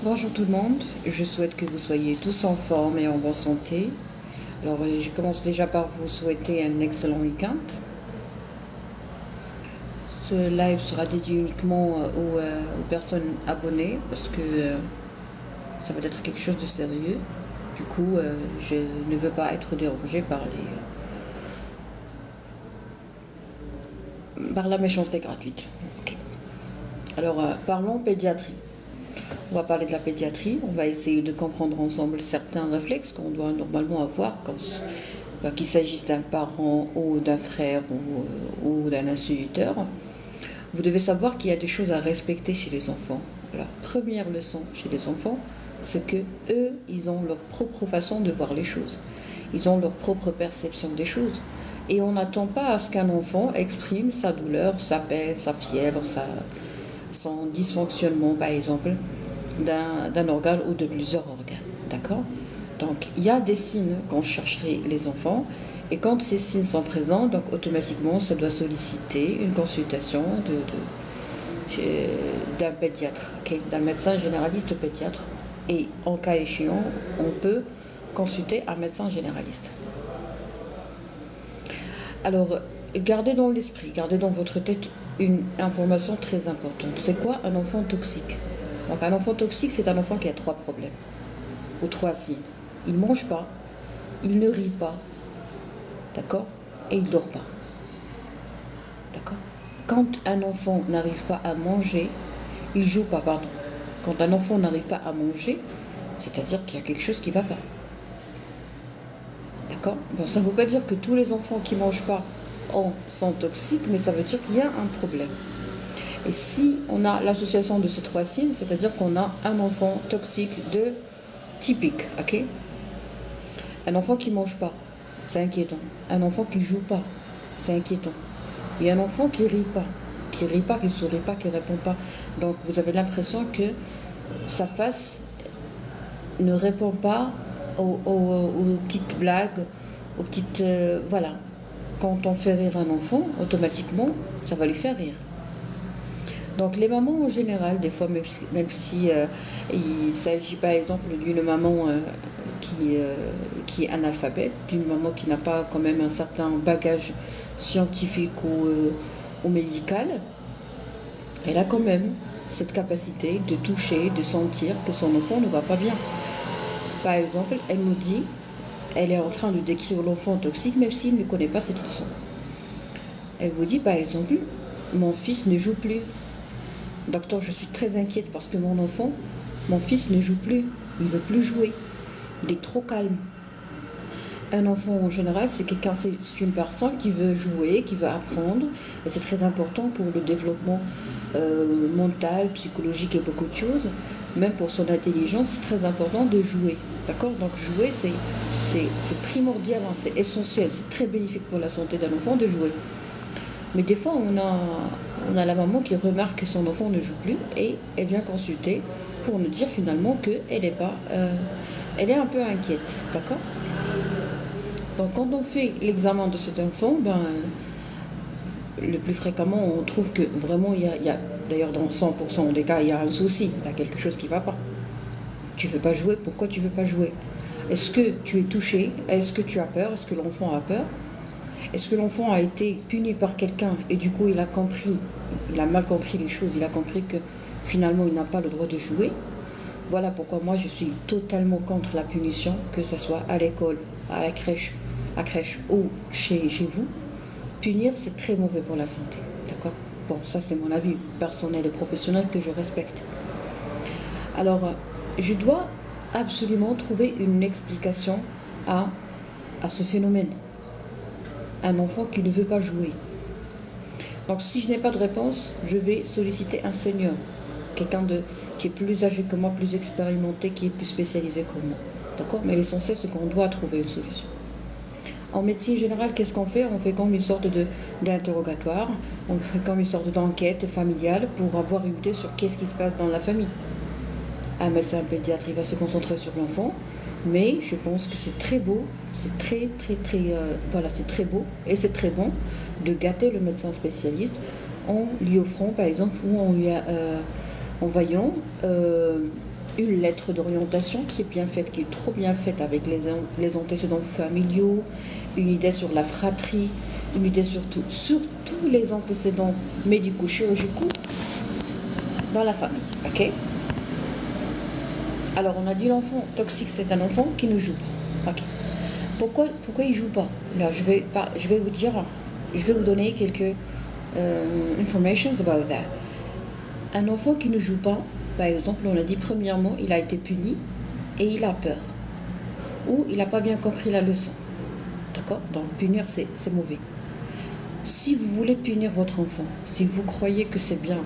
Bonjour tout le monde, je souhaite que vous soyez tous en forme et en bonne santé. Alors je commence déjà par vous souhaiter un excellent week-end. Ce live sera dédié uniquement aux personnes abonnées parce que ça va être quelque chose de sérieux. Du coup, je ne veux pas être dérangée par la méchanceté gratuite. Okay. Alors parlons pédiatrie. On va parler de la pédiatrie, on va essayer de comprendre ensemble certains réflexes qu'on doit normalement avoir qu'il s'agisse d'un parent ou d'un frère ou d'un instituteur. Vous devez savoir qu'il y a des choses à respecter chez les enfants. Alors, première leçon chez les enfants, c'est que eux, ils ont leur propre façon de voir les choses. Ils ont leur propre perception des choses. Et on n'attend pas à ce qu'un enfant exprime sa douleur, sa peine, sa fièvre, son dysfonctionnement, par exemple, d'un organe ou de plusieurs organes. D'accord? Donc, il y a des signes qu'on cherche les enfants. Et quand ces signes sont présents, donc automatiquement, ça doit solliciter une consultation d'un pédiatre, okay, d'un médecin généraliste pédiatre. Et en cas échéant, on peut consulter un médecin généraliste. Alors, gardez dans l'esprit, gardez dans votre tête une information très importante. C'est quoi un enfant toxique? Donc, un enfant toxique, c'est un enfant qui a 3 problèmes, ou 3 signes. Il ne mange pas, il ne rit pas, d'accord? Et il ne dort pas. D'accord? Quand un enfant n'arrive pas à manger, il joue pas, pardon. Quand un enfant n'arrive pas à manger, c'est-à-dire qu'il y a quelque chose qui ne va pas. D'accord? Bon, ça ne veut pas dire que tous les enfants qui ne mangent pas sont toxiques, mais ça veut dire qu'il y a un problème. Et si on a l'association de ces 3 signes, c'est-à-dire qu'on a un enfant toxique typique, ok? Un enfant qui ne mange pas, c'est inquiétant. Un enfant qui ne joue pas, c'est inquiétant. Et un enfant qui ne rit pas, qui ne sourit pas, qui ne répond pas. Donc vous avez l'impression que sa face ne répond pas aux petites blagues, aux petites... voilà. Quand on fait rire un enfant, automatiquement, ça va lui faire rire. Donc les mamans en général, des fois, même si il s'agit par exemple d'une maman qui est analphabète, d'une maman qui n'a pas quand même un certain bagage scientifique ou médical, elle a quand même cette capacité de toucher, de sentir que son enfant ne va pas bien. Par exemple, elle nous dit, elle est en train de décrire l'enfant toxique même s'il ne connaît pas cette leçon. Elle vous dit par exemple, mon fils ne joue plus. Docteur, je suis très inquiète parce que mon fils ne joue plus, il ne veut plus jouer, il est trop calme. Un enfant en général, c'est une personne qui veut jouer, qui veut apprendre, et c'est très important pour le développement mental, psychologique et beaucoup de choses. Même pour son intelligence, c'est très important de jouer. D'accord? Donc jouer, c'est primordial, hein, c'est essentiel, c'est très bénéfique pour la santé d'un enfant de jouer. Mais des fois, on a la maman qui remarque que son enfant ne joue plus et elle vient consulter pour nous dire finalement qu'elle elle est un peu inquiète. D'accord? Donc quand on fait l'examen de cet enfant, le plus fréquemment, on trouve que vraiment, il y a d'ailleurs dans 100% des cas, il y a un souci, il y a quelque chose qui ne va pas. Tu ne veux pas jouer, pourquoi tu ne veux pas jouer? Est-ce que tu es touché? Est-ce que tu as peur? Est-ce que l'enfant a peur? Est-ce que l'enfant a été puni par quelqu'un et du coup il a mal compris les choses, il a compris que finalement il n'a pas le droit de jouer? Voilà pourquoi moi je suis totalement contre la punition, que ce soit à l'école, à la crèche ou chez vous. Punir, c'est très mauvais pour la santé. D'accord? Bon, ça c'est mon avis personnel et professionnel que je respecte. Alors, je dois absolument trouver une explication à ce phénomène. Un enfant qui ne veut pas jouer. Donc si je n'ai pas de réponse, je vais solliciter un senior, quelqu'un qui est plus âgé que moi, plus expérimenté, qui est plus spécialisé que moi. D'accord? Mais l'essentiel, c'est qu'on doit trouver une solution. En médecine générale, qu'est-ce qu'on fait? On fait comme une sorte d'interrogatoire, on fait comme une sorte d'enquête familiale pour avoir une idée sur qu'est-ce qui se passe dans la famille. Un médecin pédiatre, il va se concentrer sur l'enfant, mais je pense que c'est très beau, c'est c'est très beau et c'est très bon de gâter le médecin spécialiste en lui offrant, par exemple, ou en voyant une lettre d'orientation qui est bien faite, qui est trop bien faite avec les antécédents familiaux, une idée sur la fratrie, une idée sur tous les antécédents médicaux, chirurgicaux dans la famille. Ok? Alors on a dit l'enfant toxique, c'est un enfant qui ne joue pas. Ok? Pourquoi il ne joue pas? Là, je vais vous donner quelques informations about that. Un enfant qui ne joue pas, par exemple, on a dit premièrement, il a été puni et il a peur. Ou il n'a pas bien compris la leçon. D'accord? Donc punir, c'est mauvais. Si vous voulez punir votre enfant, si vous croyez que c'est bien,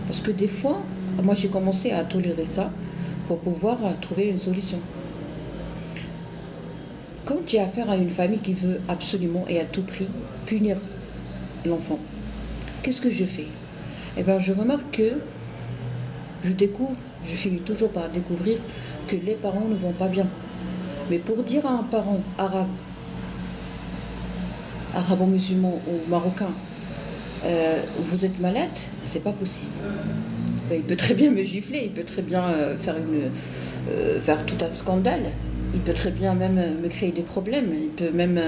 parce que des fois, moi j'ai commencé à tolérer ça pour pouvoir trouver une solution. Quand j'ai affaire à une famille qui veut absolument et à tout prix punir l'enfant, qu'est-ce que je fais? Eh bien, je remarque que je finis toujours par découvrir que les parents ne vont pas bien. Mais pour dire à un parent arabe, arabo-musulman ou marocain, vous êtes malade, c'est pas possible. Il peut très bien me gifler, il peut très bien faire tout un scandale. Il peut très bien même me créer des problèmes, il peut même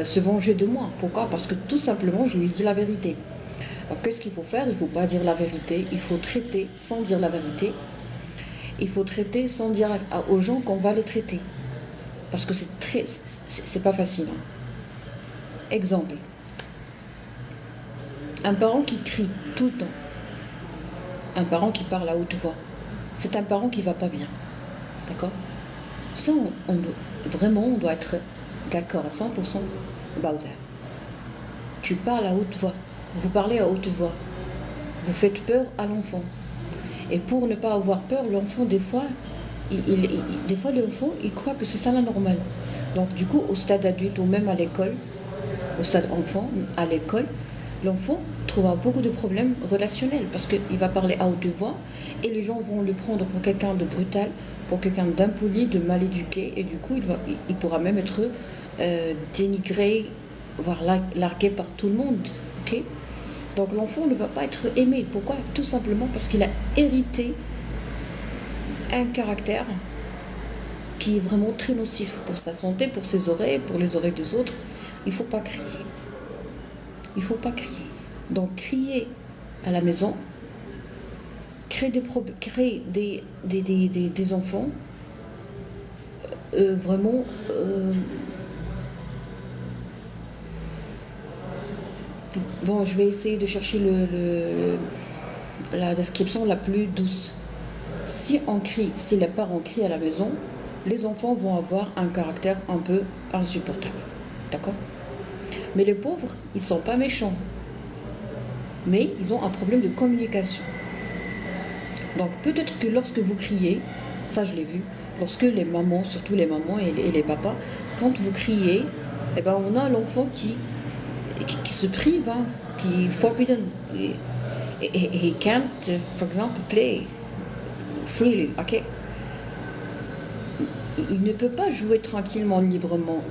se venger de moi. Pourquoi? Parce que tout simplement, je lui dis la vérité. Alors qu'est-ce qu'il faut faire? Il ne faut pas dire la vérité, il faut traiter sans dire la vérité. Il faut traiter sans dire aux gens qu'on va les traiter. Parce que c'est pas facile. Hein. Exemple. Un parent qui crie tout le temps. Un parent qui parle à haute voix. C'est un parent qui ne va pas bien. D'accord? Ça, on doit être d'accord à 100% about that. Tu parles à haute voix, vous parlez à haute voix, vous faites peur à l'enfant. Et pour ne pas avoir peur, l'enfant, des fois, l'enfant, il croit que c'est ça la normale. Donc, du coup, au stade adulte ou même à l'école, au stade enfant, à l'école, l'enfant trouvera beaucoup de problèmes relationnels parce qu'il va parler à haute voix et les gens vont le prendre pour quelqu'un de brutal, pour quelqu'un d'impoli, de mal éduqué, et du coup il pourra même être dénigré, voire largué par tout le monde. Okay? Donc l'enfant ne va pas être aimé. Pourquoi? Tout simplement parce qu'il a hérité un caractère qui est vraiment très nocif pour sa santé, pour ses oreilles, pour les oreilles des autres. Il ne faut pas crier. Il ne faut pas crier. Donc crier à la maison, créer des enfants vraiment bon, je vais essayer de chercher la description la plus douce. Si les parents crient à la maison, les enfants vont avoir un caractère un peu insupportable. D'accord? Mais les pauvres, ils ne sont pas méchants. Mais ils ont un problème de communication. Donc peut-être que lorsque vous criez, ça je l'ai vu, lorsque les mamans, surtout les mamans et les papas, quand vous criez, eh ben on a l'enfant qui se prive, hein, qui est forbidden. He can't, for example, play freely, ok? Il ne peut pas jouer tranquillement, librement.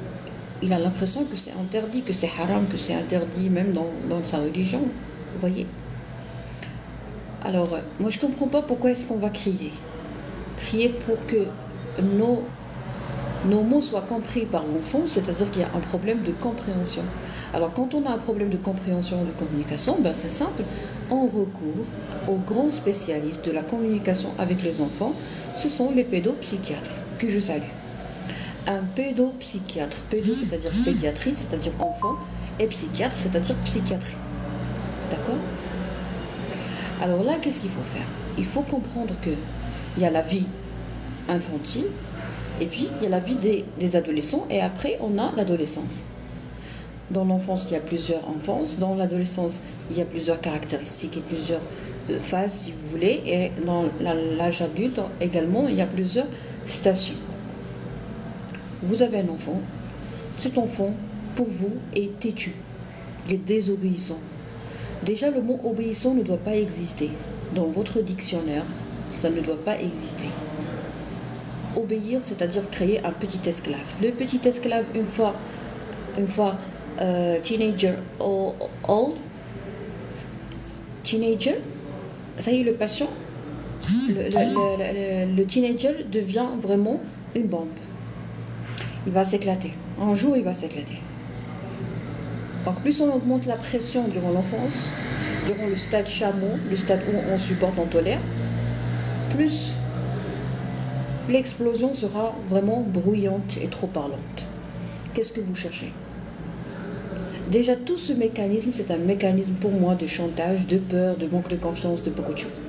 Il a l'impression que c'est interdit, que c'est haram, que c'est interdit même dans sa religion. Vous voyez? Alors, moi je ne comprends pas pourquoi est-ce qu'on va crier. Crier pour que nos mots soient compris par l'enfant, c'est-à-dire qu'il y a un problème de compréhension. Alors quand on a un problème de compréhension, de communication, ben c'est simple, on recourt aux grands spécialistes de la communication avec les enfants, ce sont les pédopsychiatres, que je salue. Un pédopsychiatre, pédo c'est-à-dire pédiatrie, c'est-à-dire enfant, et psychiatre, c'est-à-dire psychiatrie. D'accord? Alors là, qu'est-ce qu'il faut faire? Il faut comprendre qu'il y a la vie infantile, et puis il y a la vie des adolescents, et après on a l'adolescence. Dans l'enfance, il y a plusieurs enfances, dans l'adolescence, il y a plusieurs caractéristiques et plusieurs phases, si vous voulez, et dans l'âge adulte également, il y a plusieurs statuts. Vous avez un enfant, cet enfant, pour vous, est têtu, il est désobéissant. Déjà, le mot obéissant ne doit pas exister. Dans votre dictionnaire, ça ne doit pas exister. Obéir, c'est-à-dire créer un petit esclave. Le petit esclave, une fois teenager old, teenager, ça y est, le patient, le teenager devient vraiment une bombe. Il va s'éclater. Un jour, il va s'éclater. Donc, plus on augmente la pression durant l'enfance, durant le stade chameau, le stade où on supporte, on tolère, plus l'explosion sera vraiment bruyante et trop parlante. Qu'est-ce que vous cherchez? Déjà, tout ce mécanisme, c'est un mécanisme pour moi de chantage, de peur, de manque de confiance, de beaucoup de choses.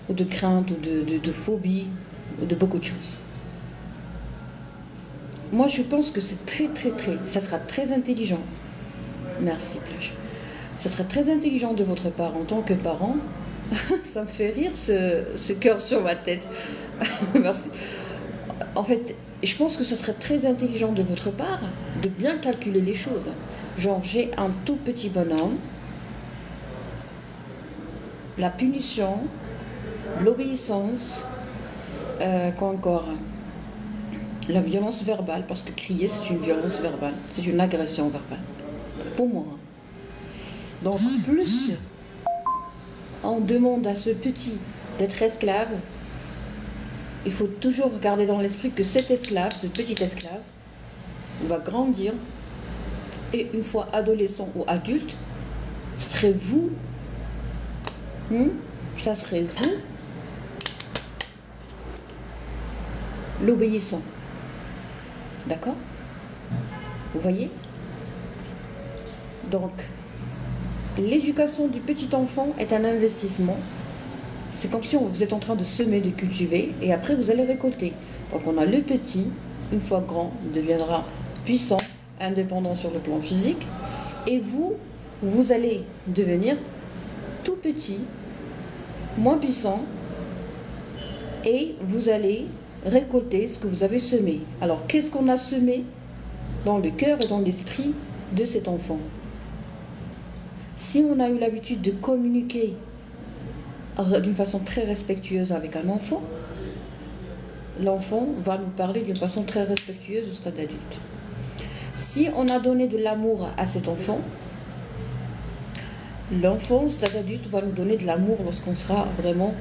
Ou de crainte, ou de phobie, ou de beaucoup de choses. Moi, je pense que c'est ça sera très intelligent. Merci, Plage. Ça sera très intelligent de votre part en tant que parent. Ça me fait rire ce cœur sur ma tête. Merci. En fait, je pense que ce serait très intelligent de votre part de bien calculer les choses. Genre, j'ai un tout petit bonhomme, la punition, l'obéissance, quoi encore? La violence verbale, parce que crier, c'est une violence verbale, c'est une agression verbale, pour moi. Donc, plus on demande à ce petit d'être esclave, il faut toujours garder dans l'esprit que cet esclave, ce petit esclave, va grandir et une fois adolescent ou adulte, ce serait vous, ça serait vous, l'obéissant. D'accord? Vous voyez? Donc, l'éducation du petit enfant est un investissement. C'est comme si vous êtes en train de semer, de cultiver, et après vous allez récolter. Donc on a le petit, une fois grand, deviendra puissant, indépendant sur le plan physique, et vous allez devenir tout petit, moins puissant, et vous allez récolter ce que vous avez semé. Alors qu'est-ce qu'on a semé dans le cœur et dans l'esprit de cet enfant? Si on a eu l'habitude de communiquer d'une façon très respectueuse avec un enfant, l'enfant va nous parler d'une façon très respectueuse au stade adulte. Si on a donné de l'amour à cet enfant, l'enfant au stade adulte va nous donner de l'amour lorsqu'on sera vraiment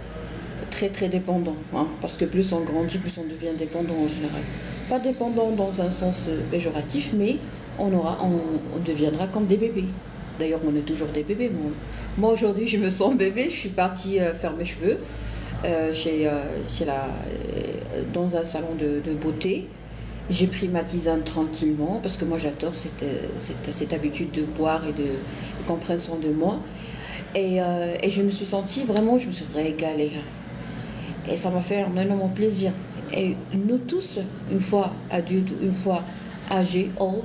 très dépendant. Parce que plus on grandit, plus on devient dépendant en général. Pas dépendant dans un sens péjoratif, mais on deviendra comme des bébés. D'ailleurs, on est toujours des bébés. Moi aujourd'hui, je me sens bébé. Je suis partie faire mes cheveux dans un salon de beauté. J'ai pris ma tisane tranquillement parce que moi, j'adore cette habitude de boire et de prendre soin de moi. Et je me suis sentie vraiment, je me suis régalée. Et ça m'a fait un énorme plaisir. Et nous tous, une fois adultes, une fois âgés, old,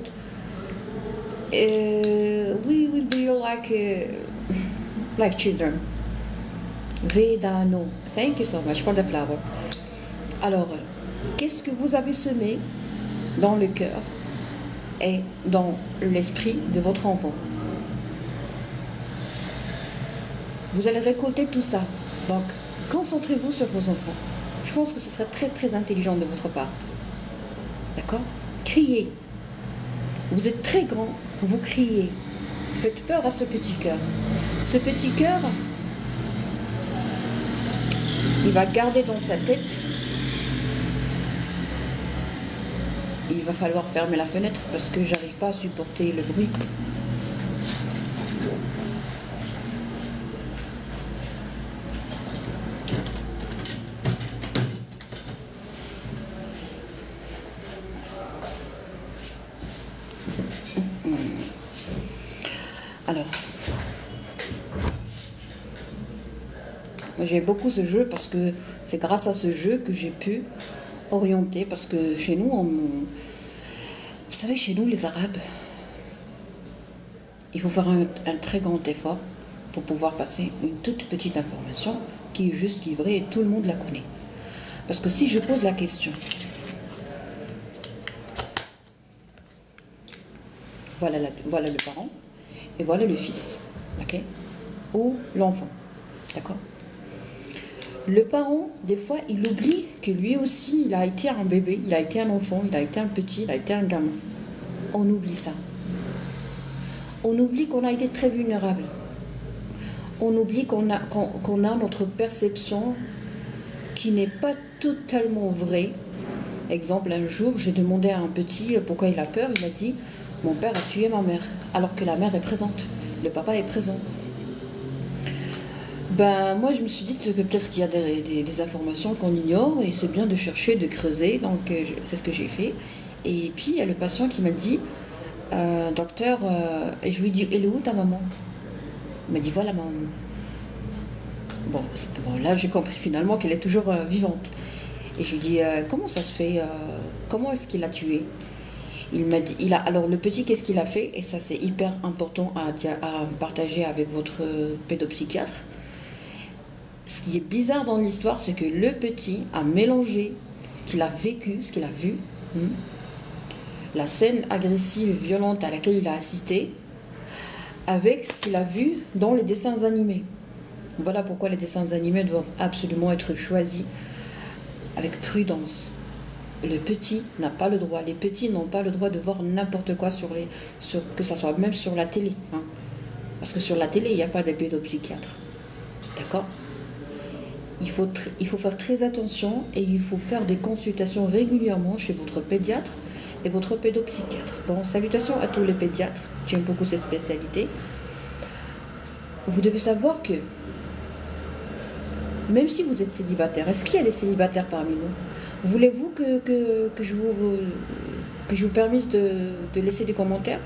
we will be like children. Vedano. Thank you so much for the flower. Alors, qu'est-ce que vous avez semé dans le cœur et dans l'esprit de votre enfant? Vous allez récolter tout ça. Donc, concentrez-vous sur vos enfants. Je pense que ce serait très intelligent de votre part. D'accord? Criez. Vous êtes très grand, vous criez. Vous faites peur à ce petit cœur. Ce petit cœur, il va garder dans sa tête. Il va falloir fermer la fenêtre parce que j'arrive pas à supporter le bruit. Alors, j'aime beaucoup ce jeu parce que c'est grâce à ce jeu que j'ai pu orienter, parce que chez nous, vous savez, chez nous les Arabes, il faut faire un très grand effort pour pouvoir passer une toute petite information qui est juste, qui est vraie et tout le monde la connaît. Parce que si je pose la question, voilà le parent et voilà le fils, ok, ou l'enfant, d'accord. Le parent, des fois, il oublie que lui aussi, il a été un bébé, il a été un enfant, il a été un petit, il a été un gamin. On oublie ça. On oublie qu'on a été très vulnérable. On oublie qu'on a notre perception qui n'est pas totalement vrai. Exemple, un jour, j'ai demandé à un petit pourquoi il a peur. Il a dit, mon père a tué ma mère, alors que la mère est présente, le papa est présent. Ben, moi, je me suis dit que peut-être qu'il y a des informations qu'on ignore et c'est bien de chercher, de creuser. Donc, c'est ce que j'ai fait. Et puis, il y a le patient qui m'a dit, docteur, et je lui ai dit, elle est où ta maman? Il m'a dit, voilà maman. Bon, là, j'ai compris finalement qu'elle est toujours vivante. Et je lui ai dit, comment ça se fait comment est-ce qu'il l'a tué? Il m'a dit, alors le petit, qu'est-ce qu'il a fait? Et ça, c'est hyper important à partager avec votre pédopsychiatre. Ce qui est bizarre dans l'histoire, c'est que le petit a mélangé ce qu'il a vécu, ce qu'il a vu, la scène agressive, violente à laquelle il a assisté, avec ce qu'il a vu dans les dessins animés. Voilà pourquoi les dessins animés doivent absolument être choisis avec prudence. Le petit n'a pas le droit, les petits n'ont pas le droit de voir n'importe quoi que ce soit même sur la télé. Parce que sur la télé, il n'y a pas de pédopsychiatre. D'accord? Il faut faire très attention et il faut faire des consultations régulièrement chez votre pédiatre et votre pédopsychiatre. Bon, salutations à tous les pédiatres, j'aime beaucoup cette spécialité. Vous devez savoir que, même si vous êtes célibataire, est-ce qu'il y a des célibataires parmi nous? Voulez-vous que je vous permisse de laisser des commentaires?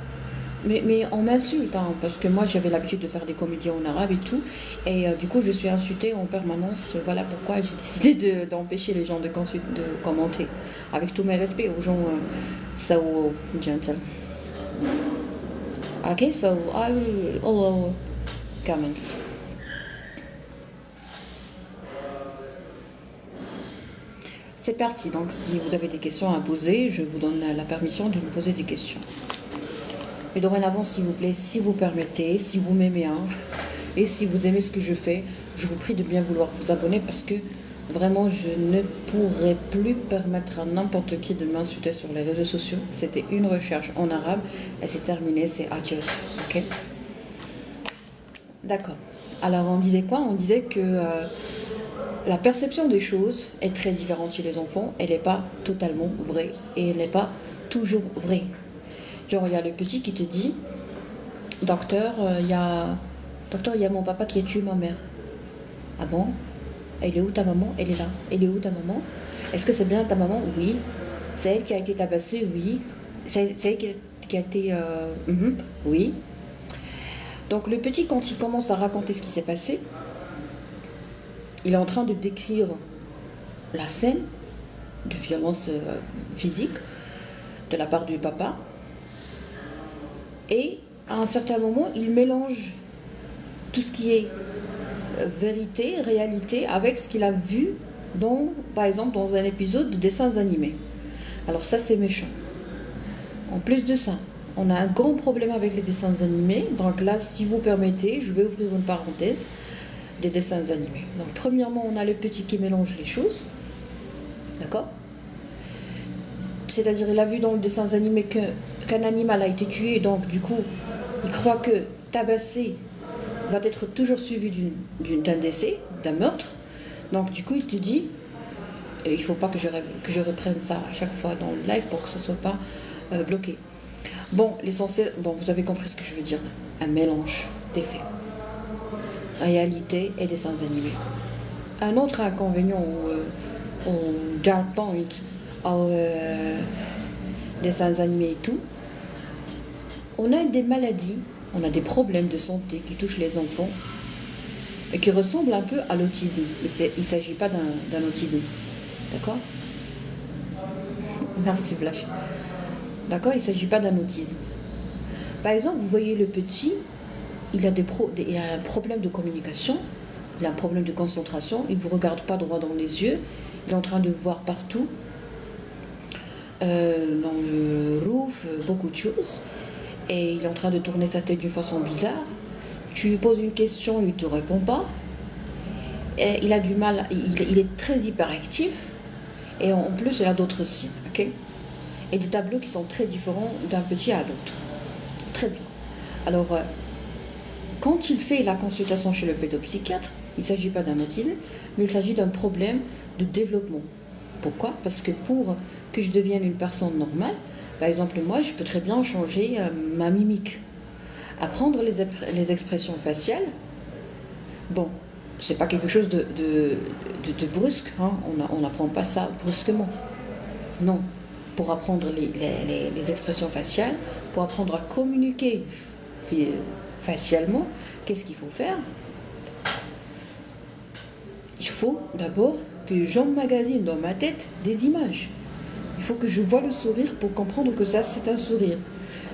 Mais on m'insulte, parce que moi j'avais l'habitude de faire des comédies en arabe et tout, et du coup je suis insultée en permanence. Voilà pourquoi j'ai décidé d'empêcher les gens de commenter. Avec tous mes respects aux gens so gentle. Ok, so I will allow comments. C'est parti, donc si vous avez des questions à poser, je vous donne la permission de me poser des questions. Et dorénavant, s'il vous plaît, si vous permettez, si vous m'aimez, et si vous aimez ce que je fais, je vous prie de bien vouloir vous abonner parce que vraiment, je ne pourrai plus permettre à n'importe qui de m'insulter sur les réseaux sociaux. C'était une recherche en arabe et c'est terminé, c'est adios, ok? D'accord. Alors, on disait quoi? On disait que la perception des choses est très différente chez les enfants. Elle n'est pas totalement vraie et elle n'est pas toujours vraie. Genre, il y a le petit qui te dit, docteur, il y a mon papa qui a tué ma mère. Ah bon? Elle est où ta maman? Elle est là. Elle est où ta maman? Est-ce que c'est bien ta maman? Oui. C'est elle qui a été tabassée? Oui. C'est elle qui a été... oui. Donc le petit, quand il commence à raconter ce qui s'est passé, il est en train de décrire la scène de violence physique de la part du papa. Et à un certain moment, il mélange tout ce qui est vérité, réalité, avec ce qu'il a vu, par exemple, dans un épisode de dessins animés. Alors ça, c'est méchant. En plus de ça, on a un grand problème avec les dessins animés. Donc là, si vous permettez, je vais ouvrir une parenthèse des dessins animés. Donc premièrement, on a le petit qui mélange les choses. D'accord? C'est-à-dire, il a vu dans le dessin animé qu'un animal a été tué, donc du coup, il croit que tabasser va être toujours suivi d'un décès, d'un meurtre. Donc du coup, il te dit, et il ne faut pas que je reprenne ça à chaque fois dans le live pour que ce ne soit pas bloqué. Bon, l'essentiel, vous avez compris ce que je veux dire, un mélange des faits, réalité et dessins animés. Un autre inconvénient au dark point, aux dessins animés et tout, on a des maladies, on a des problèmes de santé qui touchent les enfants et qui ressemblent un peu à l'autisme. Mais il ne s'agit pas d'un autisme. D'accord? Merci Flash. D'accord? Il ne s'agit pas d'un autisme. Par exemple, vous voyez le petit, il a un problème de communication, il a un problème de concentration, il ne vous regarde pas droit dans les yeux, il est en train de voir partout, dans le roof, beaucoup de choses, et il est en train de tourner sa tête d'une façon bizarre. Tu lui poses une question, il ne te répond pas, et il a du mal, il est très hyperactif, et en plus il a d'autres signes, ok? Et des tableaux qui sont très différents d'un petit à l'autre. Très bien. Alors, quand il fait la consultation chez le pédopsychiatre, Il ne s'agit pas d'un autisme, mais il s'agit d'un problème de développement. Pourquoi? Parce que pour que je devienne une personne normale, par exemple moi, je peux très bien changer ma mimique. Apprendre les expressions faciales, bon, c'est pas quelque chose de brusque, hein. On n'apprend pas ça brusquement. Non, pour apprendre les expressions faciales, pour apprendre à communiquer facialement, qu'est-ce qu'il faut faire? Il faut d'abord que j'emmagasine dans ma tête des images. Il faut que je voie le sourire pour comprendre que ça, c'est un sourire.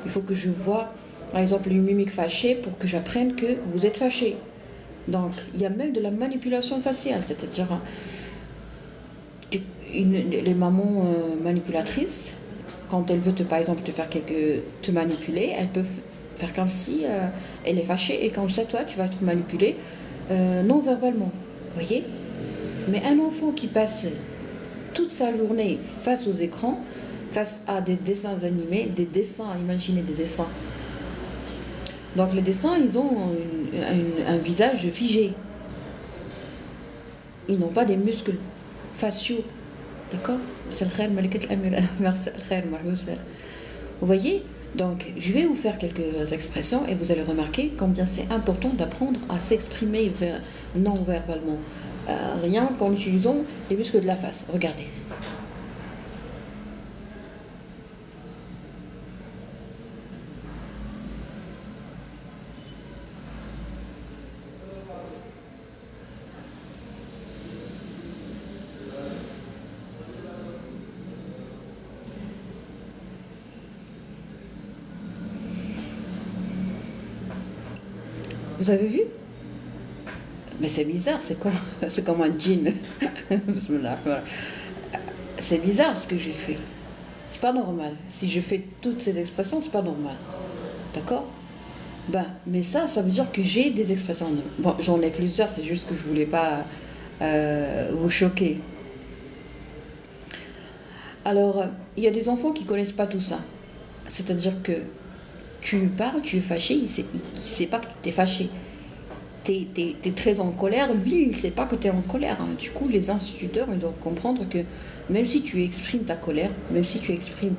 Il faut que je voie, par exemple, une mimique fâchée pour que j'apprenne que vous êtes fâché. Donc, il y a même de la manipulation faciale, c'est-à-dire les mamans manipulatrices, quand elles veulent, par exemple, te manipuler, elles peuvent faire comme si elle est fâchée et comme ça, toi, tu vas être manipulé non verbalement. Vous voyez? Mais un enfant qui passe toute sa journée face aux écrans, face à des dessins animés, imaginez des dessins. Donc les dessins, ils ont un visage figé. Ils n'ont pas des muscles faciaux. D'accord? Vous voyez? Donc je vais vous faire quelques expressions et vous allez remarquer combien c'est important d'apprendre à s'exprimer non verbalement. Rien qu'en utilisant les muscles de la face. Regardez. Vous avez vu? Mais c'est bizarre, c'est comme un djinn. C'est bizarre ce que j'ai fait. C'est pas normal. Si je fais toutes ces expressions, c'est pas normal. D'accord? Mais ça veut dire que j'ai des expressions. Bon, j'en ai plusieurs, c'est juste que je voulais pas vous choquer. Alors, il y a des enfants qui connaissent pas tout ça. C'est-à-dire que tu parles, tu es fâché, il sait pas que tu es fâché. Tu es très en colère, lui, il ne sait pas que tu es en colère. Hein. Du coup, les instituteurs, ils doivent comprendre que même si tu exprimes ta colère, même si tu exprimes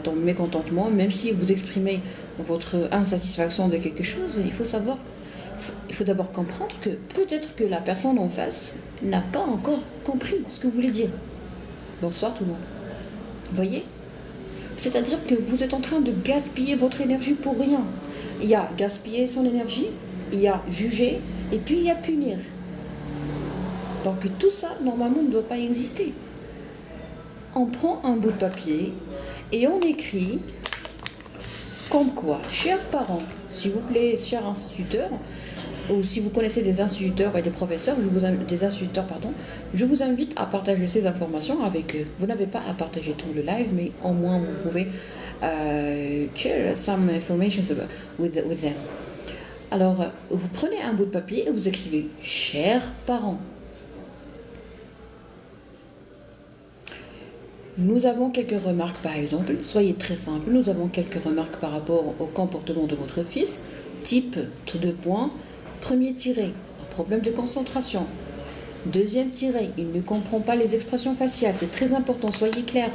ton mécontentement, même si vous exprimez votre insatisfaction de quelque chose, il faut d'abord comprendre que peut-être que la personne en face n'a pas encore compris ce que vous voulez dire. Bonsoir tout le monde. Vous voyez? C'est-à-dire que vous êtes en train de gaspiller votre énergie pour rien. Il y a gaspiller son énergie, il y a juger, et puis il y a punir. Donc tout ça, normalement, ne doit pas exister. On prend un bout de papier et on écrit comme quoi, chers parents, s'il vous plaît, chers instituteurs, ou si vous connaissez des instituteurs et des professeurs, je vous invite à partager ces informations avec eux. Vous n'avez pas à partager tout le live, mais au moins vous pouvez share some information with them. Alors, vous prenez un bout de papier et vous écrivez « Chers parents ». Nous avons quelques remarques, par exemple, soyez très simple, nous avons quelques remarques par rapport au comportement de votre fils, type, de points, premier tiré, un problème de concentration. Deuxième tiré, il ne comprend pas les expressions faciales, c'est très important, soyez clair.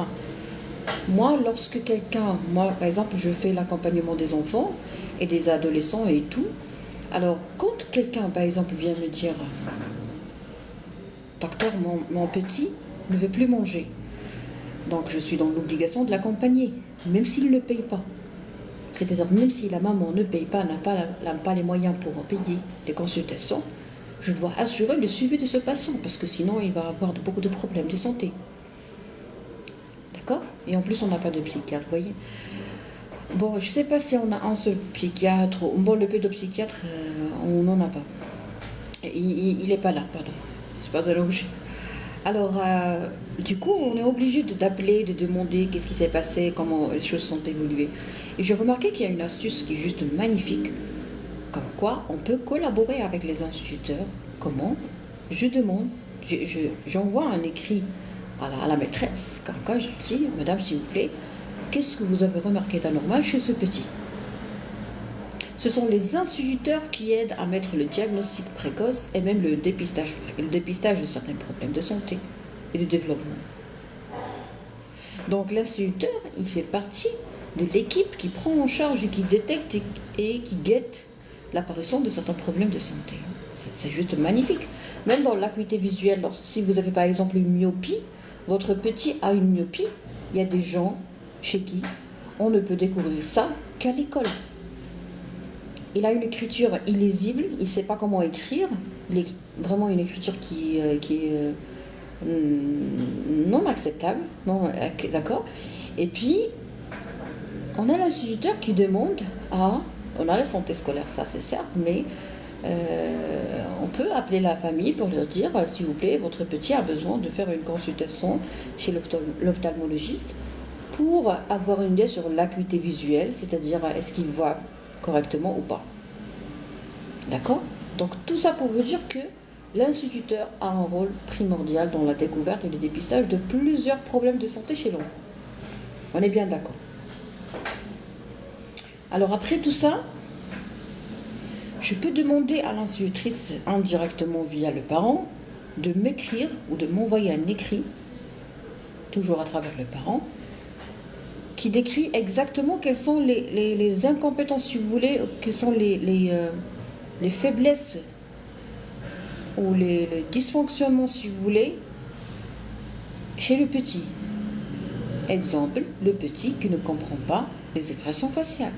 Moi, lorsque par exemple, je fais l'accompagnement des enfants et des adolescents et tout, alors quand quelqu'un, par exemple, vient me dire « Docteur, mon petit ne veut plus manger », donc je suis dans l'obligation de l'accompagner, même s'il ne paye pas. C'est-à-dire même si la maman ne paye pas, n'a pas les moyens pour payer les consultations, je dois assurer le suivi de ce patient, parce que sinon il va avoir beaucoup de problèmes de santé. D'accord? Et en plus on n'a pas de psychiatre, vous voyez. Bon, je ne sais pas si on a un seul psychiatre, bon le pédopsychiatre, on n'en a pas. Il n'est pas là, pardon. C'est pas de l'objet. Alors, du coup, on est obligé d'appeler, de demander qu'est-ce qui s'est passé, comment les choses sont évoluées. Et j'ai remarqué qu'il y a une astuce qui est juste magnifique, comme quoi on peut collaborer avec les instituteurs. Comment? Je demande, j'envoie un écrit à la maîtresse, comme quoi je dis, madame, s'il vous plaît, qu'est-ce que vous avez remarqué d'anormal chez ce petit? ce sont les instituteurs qui aident à mettre le diagnostic précoce et même le dépistage de certains problèmes de santé et de développement. Donc l'instituteur, il fait partie de l'équipe qui prend en charge et qui détecte et qui guette l'apparition de certains problèmes de santé. C'est juste magnifique. Même dans l'acuité visuelle, si vous avez par exemple une myopie, votre petit a une myopie, il y a des gens chez qui on ne peut découvrir ça qu'à l'école. Il a une écriture illisible, il ne sait pas comment écrire, il est vraiment une écriture qui est non acceptable, d'accord. Et puis, on a l'instituteur qui demande on a la santé scolaire, ça c'est certes, mais on peut appeler la famille pour leur dire, s'il vous plaît, votre petit a besoin de faire une consultation chez l'ophtalmologiste pour avoir une idée sur l'acuité visuelle, c'est-à-dire est-ce qu'il voit correctement ou pas. D'accord? Donc tout ça pour vous dire que l'instituteur a un rôle primordial dans la découverte et le dépistage de plusieurs problèmes de santé chez l'enfant. On est bien d'accord. Alors après tout ça, je peux demander à l'institutrice indirectement via le parent de m'écrire ou de m'envoyer un écrit, toujours à travers le parent, qui décrit exactement quelles sont les incompétences, si vous voulez, quelles sont les faiblesses ou les dysfonctionnements, si vous voulez, chez le petit. Exemple, le petit qui ne comprend pas les expressions faciales.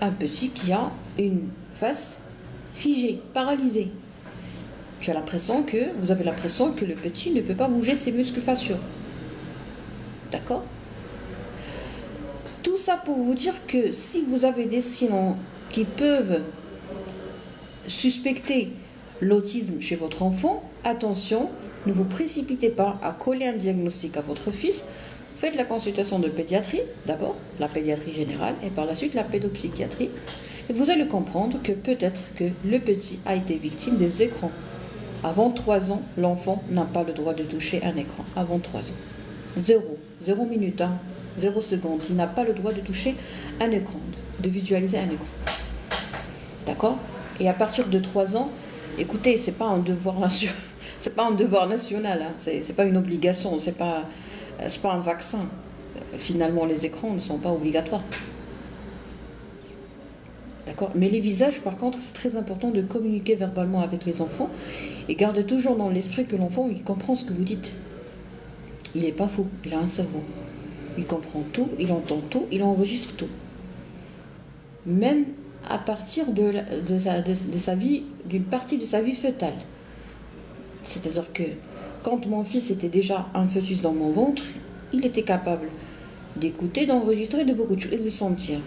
Un petit qui a une face figée, paralysée. Vous avez l'impression que le petit ne peut pas bouger ses muscles faciaux. D'accord? Tout ça pour vous dire que si vous avez des signes qui peuvent suspecter l'autisme chez votre enfant, attention, ne vous précipitez pas à coller un diagnostic à votre fils. Faites la consultation de pédiatrie, d'abord, la pédiatrie générale, et par la suite la pédopsychiatrie. Et vous allez comprendre que peut-être que le petit a été victime des écrans. Avant 3 ans, l'enfant n'a pas le droit de toucher un écran. Avant 3 ans. 0 minute, 0 seconde. Il n'a pas le droit de toucher un écran, de visualiser un écran. D'accord? Et à partir de 3 ans, écoutez, c'est pas un devoir national, c'est pas un devoir national, hein. C'est pas une obligation, c'est pas un vaccin. Finalement, les écrans ne sont pas obligatoires. D'accord? Mais les visages, par contre, c'est très important de communiquer verbalement avec les enfants et gardez toujours dans l'esprit que l'enfant, il comprend ce que vous dites. Il n'est pas fou, il a un cerveau. Il comprend tout, il entend tout, il enregistre tout. Même à partir de sa vie, d'une partie de sa vie fœtale. C'est-à-dire que quand mon fils était déjà un fœtus dans mon ventre, il était capable d'écouter, d'enregistrer de beaucoup de choses et de sentir.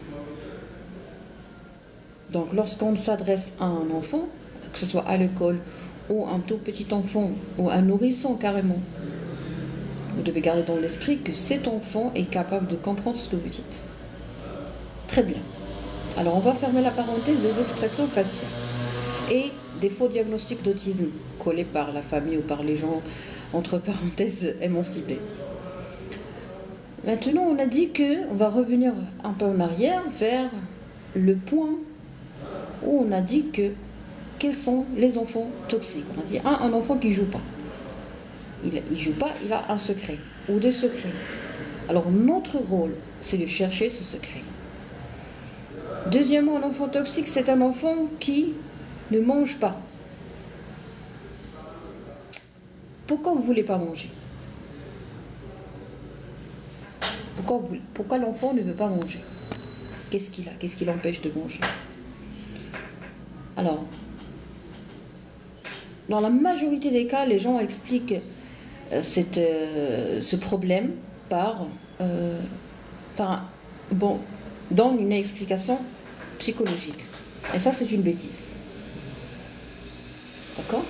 Donc lorsqu'on s'adresse à un enfant, que ce soit à l'école ou un tout petit enfant ou un nourrisson carrément, vous devez garder dans l'esprit que cet enfant est capable de comprendre ce que vous dites. Très bien. Alors on va fermer la parenthèse des expressions faciales et des faux diagnostics d'autisme collés par la famille ou par les gens entre parenthèses émancipés. Maintenant on a dit qu'on va revenir un peu en arrière vers le point où on a dit quels sont les enfants toxiques. On a dit un enfant qui ne joue pas. Il ne joue pas, il a un secret ou des secrets. Alors notre rôle, c'est de chercher ce secret. Deuxièmement, un enfant toxique, c'est un enfant qui ne mange pas. Pourquoi vous ne voulez pas manger? Pourquoi l'enfant ne veut pas manger? Qu'est-ce qu'il a? Qu'est-ce qui l'empêche de manger? Alors, dans la majorité des cas, les gens expliquent ce problème dans une explication psychologique. Et ça, c'est une bêtise. D'accord?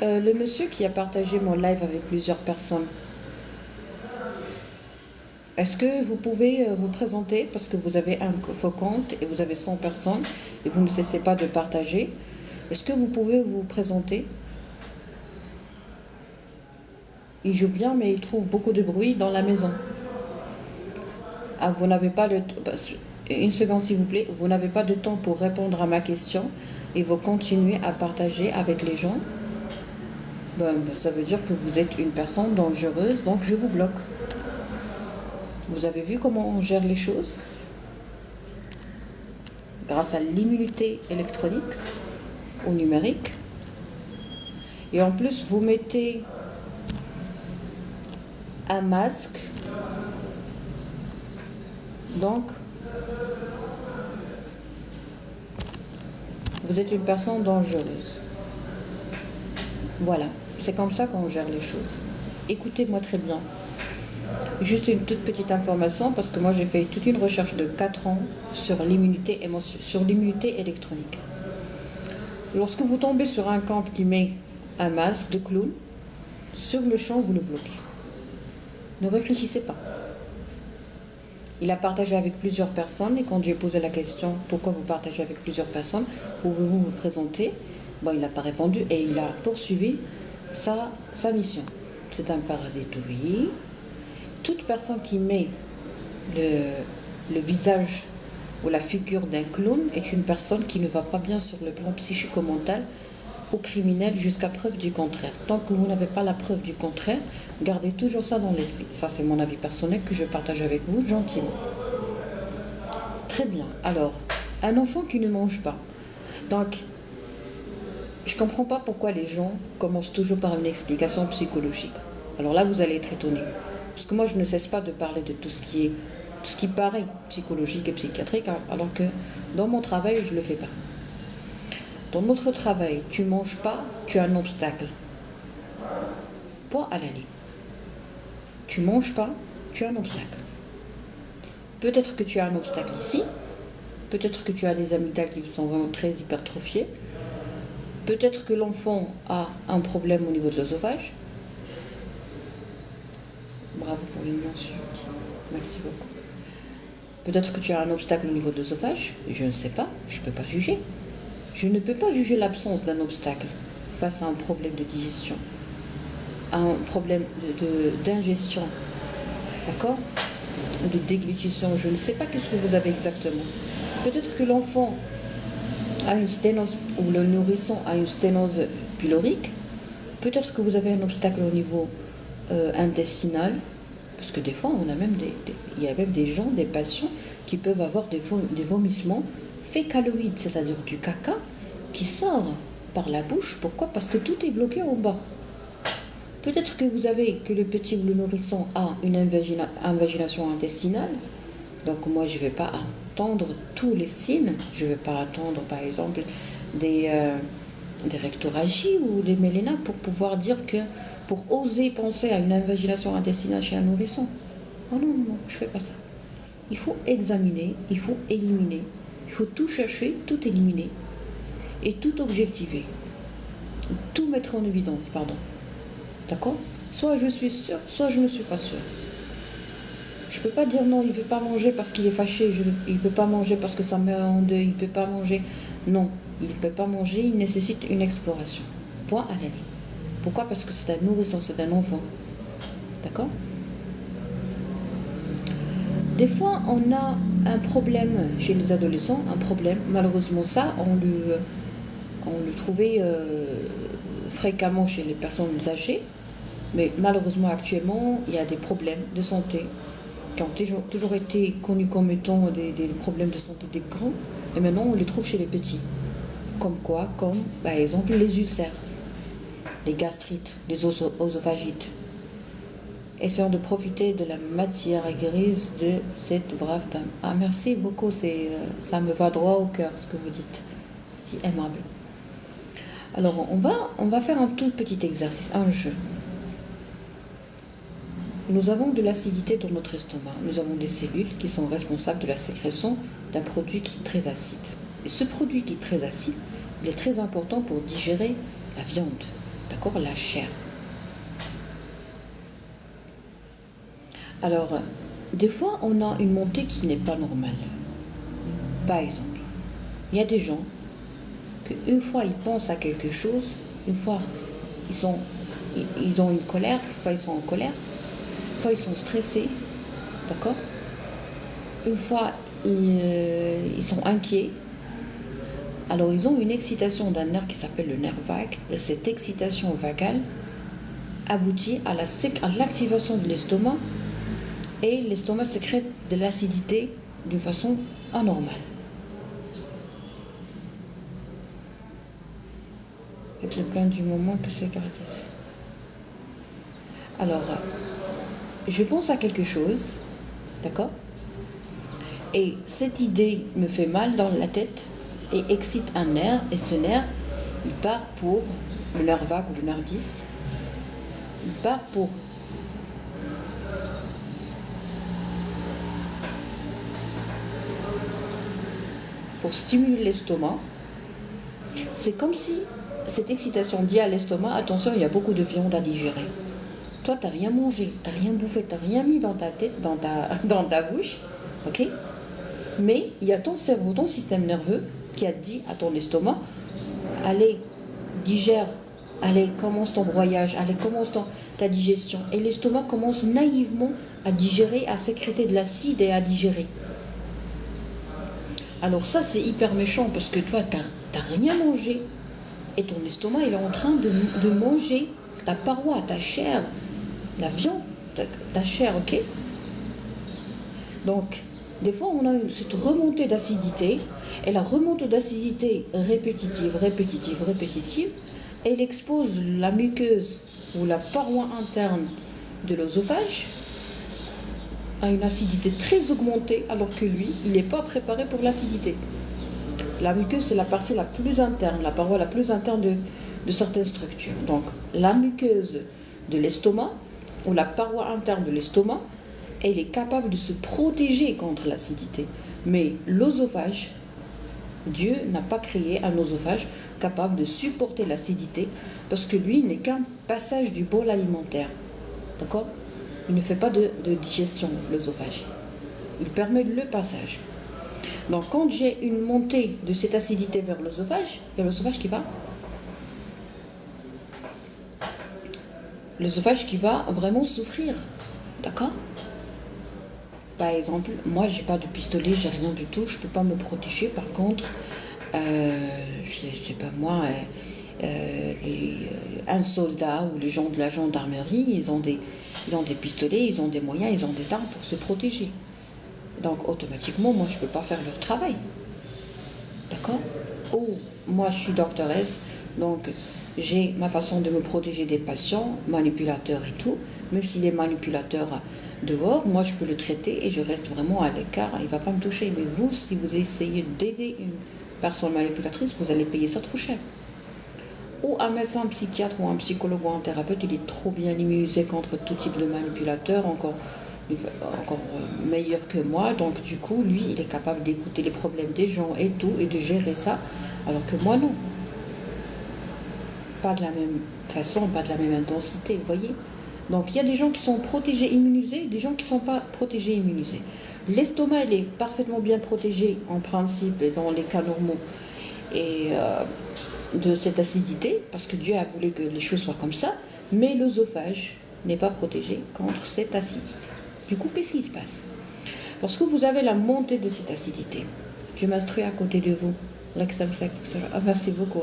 Le monsieur qui a partagé mon live avec plusieurs personnes, est-ce que vous pouvez vous présenter, parce que vous avez un faux compte et vous avez 100 personnes et vous ne cessez pas de partager, est-ce que vous pouvez vous présenter? Il joue bien, mais il trouve beaucoup de bruit dans la maison. Ah, vous n'avez pas le... Une seconde, s'il vous plaît. Vous n'avez pas de temps pour répondre à ma question et vous continuez à partager avec les gens. Ça veut dire que vous êtes une personne dangereuse, donc je vous bloque. Vous avez vu comment on gère les choses? Grâce à l'immunité électronique ou numérique. Et en plus, vous mettez un masque. Donc, vous êtes une personne dangereuse. Voilà, c'est comme ça qu'on gère les choses. Écoutez-moi très bien. Juste une toute petite information, parce que moi j'ai fait toute une recherche de 4 ans sur l'immunité électronique. Lorsque vous tombez sur un compte qui met un masque de clown, sur le champ vous le bloquez. Ne réfléchissez pas. Il a partagé avec plusieurs personnes et quand j'ai posé la question pourquoi vous partagez avec plusieurs personnes, pouvez-vous vous présenter? Il n'a pas répondu et il a poursuivi sa mission. C'est un parasite, oui. Toute personne qui met le visage ou la figure d'un clown est une personne qui ne va pas bien sur le plan psychico-mental ou criminel jusqu'à preuve du contraire. Tant que vous n'avez pas la preuve du contraire, gardez toujours ça dans l'esprit. Ça, c'est mon avis personnel que je partage avec vous gentiment. Très bien. Alors, un enfant qui ne mange pas. Donc, je ne comprends pas pourquoi les gens commencent toujours par une explication psychologique. Alors là, vous allez être étonné. Parce que moi, je ne cesse pas de parler de tout ce qui paraît psychologique et psychiatrique, alors que dans mon travail, je ne le fais pas. Dans notre travail, tu ne manges pas, tu as un obstacle. Point à la ligne. Tu ne manges pas, tu as un obstacle. Peut-être que tu as un obstacle ici, peut-être que tu as des amygdales qui sont vraiment très hypertrophiées, peut-être que l'enfant a un problème au niveau de l'œsophage. Bravo pour une mention. Merci beaucoup. Peut-être que tu as un obstacle au niveau de l'œsophage, je ne sais pas, je ne peux pas juger. Je ne peux pas juger l'absence d'un obstacle face à un problème de digestion, à un problème d'ingestion, d'accord? De déglutition, je ne sais pas qu'est-ce que vous avez exactement. Peut-être que l'enfant a une sténose, ou le nourrisson a une sténose pylorique. Peut-être que vous avez un obstacle au niveau intestinal, parce que des fois, il y a même des gens, des patients qui peuvent avoir des vomissements fécaloïdes, c'est-à-dire du caca qui sort par la bouche. Pourquoi? Parce que tout est bloqué en bas. Peut-être que le petit ou le nourrisson a une invagination intestinale. Donc moi, je ne vais pas attendre tous les signes. Je ne vais pas attendre, par exemple, des rectorragies ou des mélénas pour oser penser à une invagination intestinale chez un nourrisson. Oh non, je ne fais pas ça. Il faut examiner, il faut éliminer, il faut tout chercher, tout éliminer et tout objectiver. Tout mettre en évidence, pardon. D'accord? Soit je suis sûre, soit je ne suis pas sûre. Je ne peux pas dire non, il ne veut pas manger parce qu'il est fâché, il ne peut pas manger parce que ça me met en deuil, il ne peut pas manger. Non, il ne peut pas manger, il nécessite une exploration. Point à la ligne. Pourquoi? Parce que c'est un nourrisson, c'est un enfant. D'accord? Des fois, on a un problème chez les adolescents, un problème. Malheureusement, ça, on le trouvait fréquemment chez les personnes âgées. Mais malheureusement, actuellement, il y a des problèmes de santé qui ont toujours été connus comme étant des problèmes de santé des grands. Et maintenant, on les trouve chez les petits. Comme quoi? Comme, par exemple, les ulcères, les gastrites, les œsophagites. Essayons de profiter de la matière grise de cette brave dame. Ah, merci beaucoup, ça me va droit au cœur, ce que vous dites. Si aimable. Alors, on va faire un tout petit exercice, un jeu. Nous avons de l'acidité dans notre estomac. Nous avons des cellules qui sont responsables de la sécrétion d'un produit qui est très acide. Et ce produit qui est très acide, il est très important pour digérer la viande, d'accord, la chair. Alors, des fois, on a une montée qui n'est pas normale. Par exemple, il y a des gens qu'une fois ils pensent à quelque chose, une fois ils ont une colère, une fois ils sont en colère, une fois ils sont stressés, d'accord? Une fois ils sont inquiets. Alors ils ont une excitation d'un nerf qui s'appelle le nerf vague, et cette excitation vagale aboutit à l'activation de l'estomac, et l'estomac sécrète de l'acidité d'une façon anormale. Avec le plan du moment que c'est caractérisé. Alors, je pense à quelque chose, d'accord? Et cette idée me fait mal dans la tête et excite un nerf, et ce nerf, il part pour le nerf vague ou le nerf 10. Il part pour stimuler l'estomac. C'est comme si cette excitation dit à l'estomac, attention, il y a beaucoup de viande à digérer. Toi, tu n'as rien mangé, tu n'as rien bouffé, tu n'as rien mis dans ta tête, dans ta bouche, ok? Mais il y a ton cerveau, ton système nerveux qui a dit à ton estomac, allez, digère, allez, commence ton broyage, allez, commence ta digestion. Et l'estomac commence naïvement à digérer, à sécréter de l'acide et à digérer. Alors ça, c'est hyper méchant parce que toi, tu n'as rien mangé. Et ton estomac, il est en train de manger ta paroi, ta chair, la viande, ta chair, ok? Donc, des fois, on a cette remontée d'acidité, et la remontée d'acidité répétitive, elle expose la muqueuse ou la paroi interne de l'œsophage à une acidité très augmentée, alors que lui, il n'est pas préparé pour l'acidité. La muqueuse, c'est la partie la plus interne, la paroi la plus interne de certaines structures. Donc, la muqueuse de l'estomac, ou la paroi interne de l'estomac, elle est capable de se protéger contre l'acidité. Mais l'œsophage, Dieu n'a pas créé un œsophage capable de supporter l'acidité, parce que lui n'est qu'un passage du bol alimentaire. D'accord? Il ne fait pas de digestion, l'œsophage. Il permet le passage. Donc quand j'ai une montée de cette acidité vers l'œsophage, il y a l'œsophage qui va vraiment souffrir. D'accord? Par exemple, moi j'ai pas de pistolet, j'ai rien du tout, je peux pas me protéger. Par contre, je sais pas moi, un soldat ou les gens de la gendarmerie, ils ont des pistolets, ils ont des moyens, ils ont des armes pour se protéger. Donc automatiquement, moi je peux pas faire leur travail. D'accord? Ou moi je suis doctoresse, donc j'ai ma façon de me protéger des patients, manipulateurs et tout. Même s'il est manipulateur dehors, moi je peux le traiter et je reste vraiment à l'écart, il ne va pas me toucher. Mais vous, si vous essayez d'aider une personne manipulatrice, vous allez payer ça trop cher. Ou un médecin, un psychiatre ou un psychologue ou un thérapeute, il est trop bien immunisé contre tout type de manipulateur, encore meilleur que moi. Donc du coup, lui, il est capable d'écouter les problèmes des gens et tout, et de gérer ça, alors que moi, non. Pas de la même façon, pas de la même intensité, vous voyez. Donc il y a des gens qui sont protégés, immunisés, des gens qui ne sont pas protégés, immunisés. L'estomac, il est parfaitement bien protégé, en principe, et dans les cas normaux, et de cette acidité, parce que Dieu a voulu que les choses soient comme ça, mais l'œsophage n'est pas protégé contre cette acidité. Du coup, qu'est-ce qui se passe? Lorsque vous avez la montée de cette acidité, je m'instruis à côté de vous. Merci beaucoup.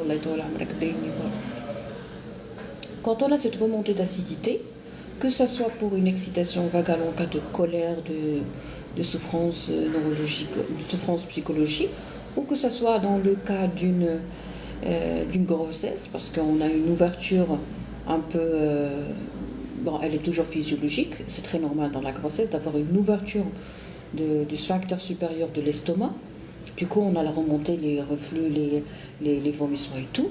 Quand on a cette remontée d'acidité, que ce soit pour une excitation vagale en cas de colère, de souffrance neurologique, de souffrance psychologique, ou que ce soit dans le cas d'une grossesse, parce qu'on a une ouverture un peu... bon, elle est toujours physiologique, c'est très normal dans la grossesse d'avoir une ouverture du sphincter supérieur de l'estomac. Du coup, on a la remontée, les reflux, les vomissements et tout.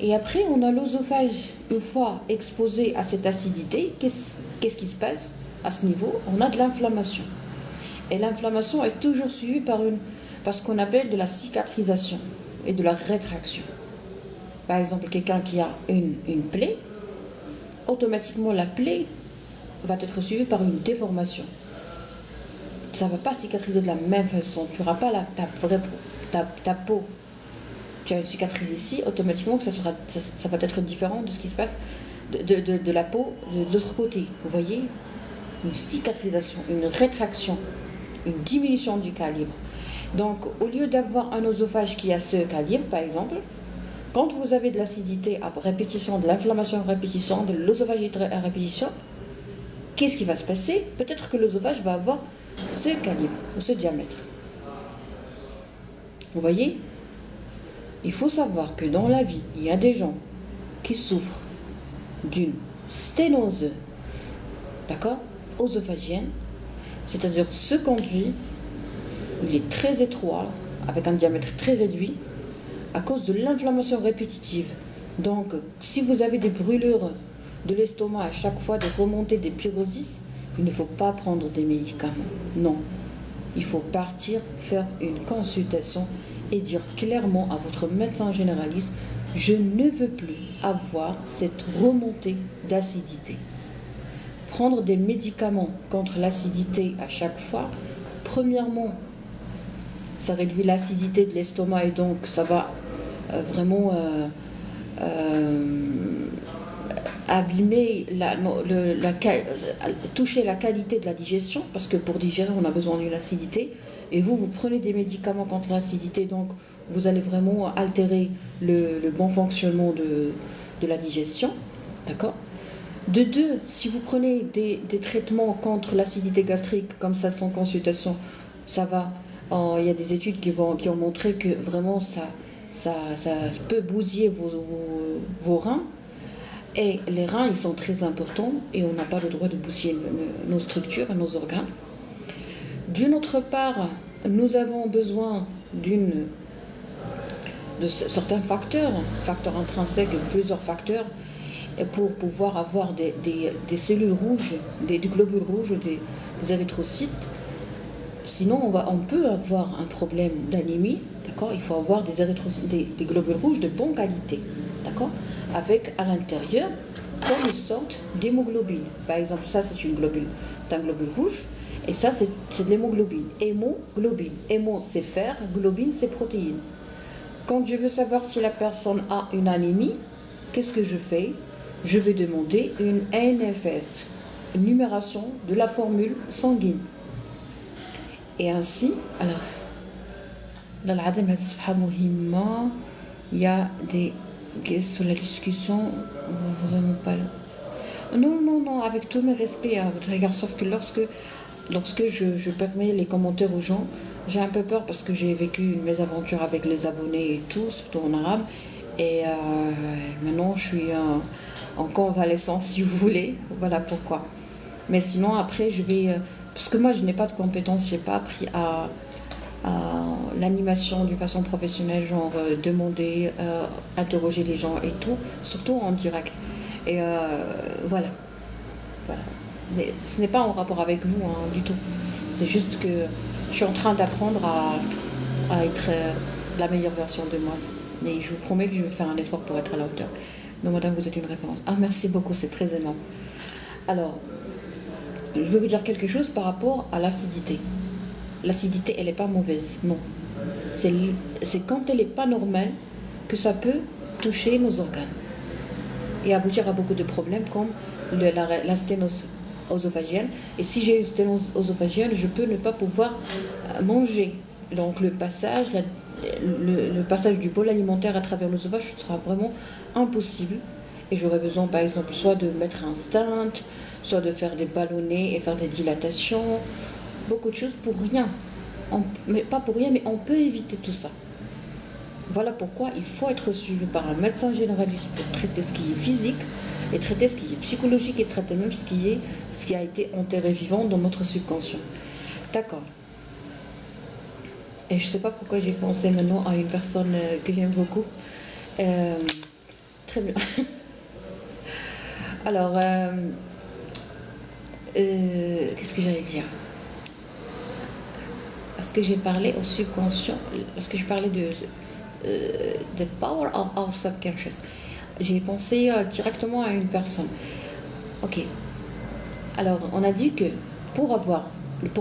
Et après, on a l'œsophage, une fois exposé à cette acidité, qu'est-ce qui se passe à ce niveau? On a de l'inflammation. Et l'inflammation est toujours suivie par ce qu'on appelle de la cicatrisation et de la rétraction. Par exemple, quelqu'un qui a une plaie, automatiquement la plaie va être suivie par une déformation. Ça ne va pas cicatriser de la même façon. Tu n'auras pas ta peau. Tu as une cicatrice ici, automatiquement ça va être différent de ce qui se passe de la peau de l'autre côté. Vous voyez, une cicatrisation, une rétraction, une diminution du calibre. Donc, au lieu d'avoir un oesophage qui a ce calibre, par exemple, quand vous avez de l'acidité à répétition, de l'inflammation à répétition, de l'œsophagite à répétition, qu'est-ce qui va se passer? Peut-être que l'œsophage va avoir ce calibre ou ce diamètre. Vous voyez? Il faut savoir que dans la vie, il y a des gens qui souffrent d'une sténose, d'accord, œsophagienne, c'est-à-dire ce conduit, il est très étroit, avec un diamètre très réduit, à cause de l'inflammation répétitive. Donc, si vous avez des brûlures de l'estomac à chaque fois, des remontées, des pyrosis, il ne faut pas prendre des médicaments. Non. Il faut partir faire une consultation et dire clairement à votre médecin généraliste, je ne veux plus avoir cette remontée d'acidité. Prendre des médicaments contre l'acidité à chaque fois, premièrement, ça réduit l'acidité de l'estomac et donc ça va vraiment abîmer, toucher la qualité de la digestion, parce que pour digérer, on a besoin d'une acidité. Et vous prenez des médicaments contre l'acidité, donc vous allez vraiment altérer le bon fonctionnement de la digestion. D'accord ? De deux, si vous prenez des traitements contre l'acidité gastrique, comme ça sans consultation, ça va. Il y a des études qui ont montré que vraiment ça peut bousiller vos reins. Et les reins, ils sont très importants et on n'a pas le droit de bousiller nos structures et nos organes. D'une autre part, nous avons besoin de certains facteurs intrinsèques, plusieurs facteurs, pour pouvoir avoir des cellules rouges, des globules rouges, des érythrocytes. Sinon, on peut avoir un problème d'anémie, d'accord ? Il faut avoir des érythrocytes, des globules rouges de bonne qualité, d'accord ? Avec à l'intérieur comme une sorte d'hémoglobine. Par exemple, ça c'est un globule rouge, et ça c'est de l'hémoglobine. Hémoglobine. Hémo c'est fer, globine c'est protéine. Quand je veux savoir si la personne a une anémie, qu'est-ce que je fais? Je vais demander une NFS, une numération de la formule sanguine. Et ainsi, alors, dans l'adem il y a des sur la discussion, on va vraiment pas. Non, avec tous mes respects à votre égard, sauf que lorsque je permets les commentaires aux gens, j'ai un peu peur parce que j'ai vécu une mésaventure avec les abonnés et tout, surtout en arabe. Et maintenant, je suis en convalescence, si vous voulez. Voilà pourquoi. Mais sinon, après, je vais. Parce que moi, je n'ai pas de compétences, je n'ai pas appris à l'animation d'une façon professionnelle, genre demander, interroger les gens et tout, surtout en direct. Et voilà. Mais ce n'est pas en rapport avec vous du tout. C'est juste que je suis en train d'apprendre à être la meilleure version de moi. Mais je vous promets que je vais faire un effort pour être à la hauteur. Non, madame, vous êtes une référence. Ah, merci beaucoup, c'est très aimable. Alors, je vais vous dire quelque chose par rapport à l'acidité. L'acidité, elle n'est pas mauvaise, non. C'est quand elle n'est pas normale que ça peut toucher nos organes et aboutir à beaucoup de problèmes comme la sténose œsophagienne. Et si j'ai une sténose œsophagienne, je peux ne pas pouvoir manger. Donc le passage du bol alimentaire à travers l'œsophage sera vraiment impossible. Et j'aurais besoin, par exemple, soit de mettre un stent, soit de faire des ballonnets et faire des dilatations. Beaucoup de choses pour rien. Mais pas pour rien, mais on peut éviter tout ça. Voilà pourquoi il faut être suivi par un médecin généraliste pour traiter ce qui est physique et traiter ce qui est psychologique et traiter même ce qui a été enterré vivant dans notre subconscient. D'accord. Et je ne sais pas pourquoi j'ai pensé maintenant à une personne que j'aime beaucoup. Très bien. Alors, qu'est-ce que j'allais dire? Parce que j'ai parlé au subconscient, parce que je parlais de the power of our subconscious. J'ai pensé directement à une personne. Ok. Alors, on a dit que pour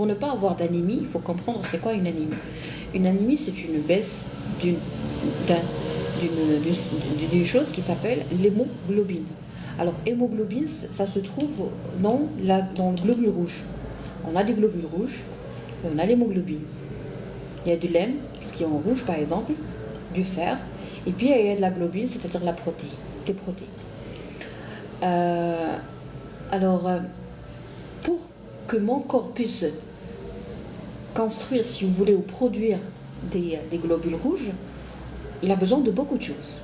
ne pas avoir d'anémie, il faut comprendre c'est quoi une anémie. Une anémie, c'est une baisse d'une chose qui s'appelle l'hémoglobine. Alors, hémoglobine, ça se trouve dans le globule rouge. On a des globules rouges et on a l'hémoglobine. Il y a du lemme, ce qui est en rouge par exemple, du fer, et puis il y a de la globine, c'est-à-dire la protéine, des protéines. Pour que mon corps puisse construire, si vous voulez, ou produire des globules rouges, il a besoin de beaucoup de choses.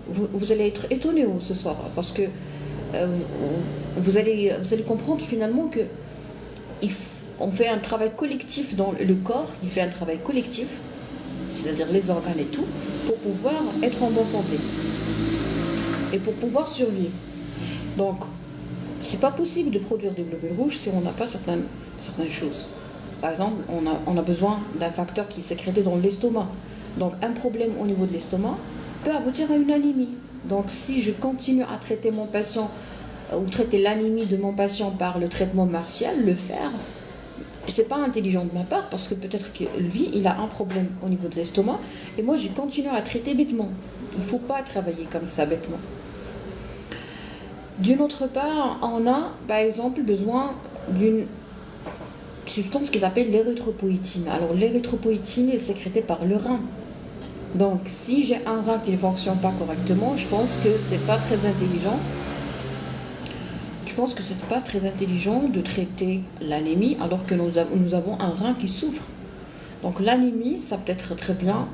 Vous allez être étonné ce soir, parce que vous allez comprendre finalement que on fait un travail collectif dans le corps, il fait un travail collectif, c'est-à-dire les organes et tout, pour pouvoir être en bonne santé et pour pouvoir survivre. Donc, c'est pas possible de produire des globules rouges si on n'a pas certaines choses. Par exemple, on a besoin d'un facteur qui est sécrété dans l'estomac. Donc, un problème au niveau de l'estomac peut aboutir à une anémie. Donc, si je continue à traiter mon patient ou traiter l'anémie de mon patient par le traitement martial, le fer, c'est pas intelligent de ma part parce que peut-être que lui, il a un problème au niveau de l'estomac et moi, je continue à traiter bêtement. Il ne faut pas travailler comme ça bêtement. D'une autre part, on a par exemple besoin d'une substance qui s'appelle l'érythropoïétine. Alors l'érythropoïétine est sécrétée par le rein. Donc si j'ai un rein qui ne fonctionne pas correctement, je pense que c'est pas très intelligent. Je pense que c'est pas très intelligent de traiter l'anémie alors que nous avons un rein qui souffre. Donc l'anémie, ça peut être très bien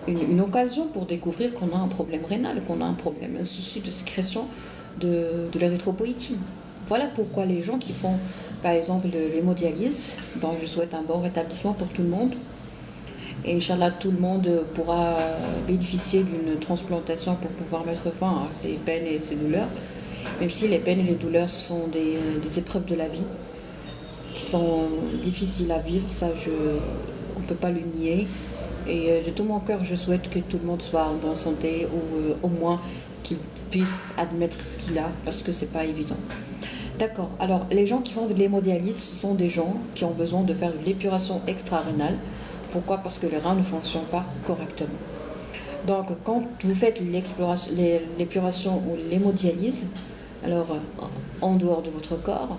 une occasion pour découvrir qu'on a un problème rénal, qu'on a un problème, un souci de sécrétion de l'érythropoïétine. Voilà pourquoi les gens qui font par exemple l'hémodialyse, je souhaite un bon rétablissement pour tout le monde. Et Inch'Allah, tout le monde pourra bénéficier d'une transplantation pour pouvoir mettre fin à ces peines et ces douleurs. Même si les peines et les douleurs, ce sont des épreuves de la vie qui sont difficiles à vivre, ça on ne peut pas le nier. Et de tout mon cœur, je souhaite que tout le monde soit en bonne santé ou au moins qu'il puisse admettre ce qu'il a parce que c'est pas évident. D'accord, alors les gens qui font de l'hémodialyse, ce sont des gens qui ont besoin de faire de l'épuration extra-rénale. Pourquoi? Parce que les reins ne fonctionnent pas correctement. Donc quand vous faites l'épuration ou l'hémodialyse, alors en dehors de votre corps,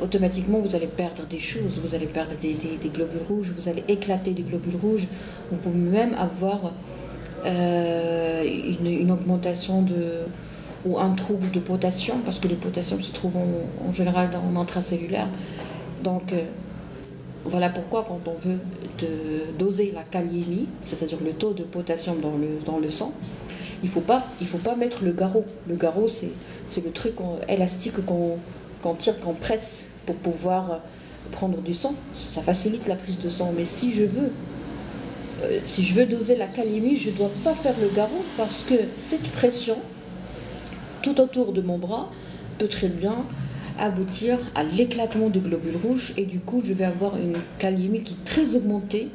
automatiquement vous allez perdre des choses, vous allez perdre des globules rouges, vous allez éclater des globules rouges, vous pouvez même avoir une augmentation ou un trouble de potassium, parce que le potassium se trouve en général en intracellulaire. Donc voilà pourquoi quand on veut doser la kaliémie, c'est-à-dire le taux de potassium dans le sang, il faut pas mettre le garrot. Le garrot, c'est le truc élastique qu'on tire, qu'on presse pour pouvoir prendre du sang. Ça facilite la prise de sang. Mais si je veux doser la kaliémie, je ne dois pas faire le garrot parce que cette pression tout autour de mon bras peut très bien aboutir à l'éclatement du globule rouge et du coup je vais avoir une kaliémie qui est très augmentée,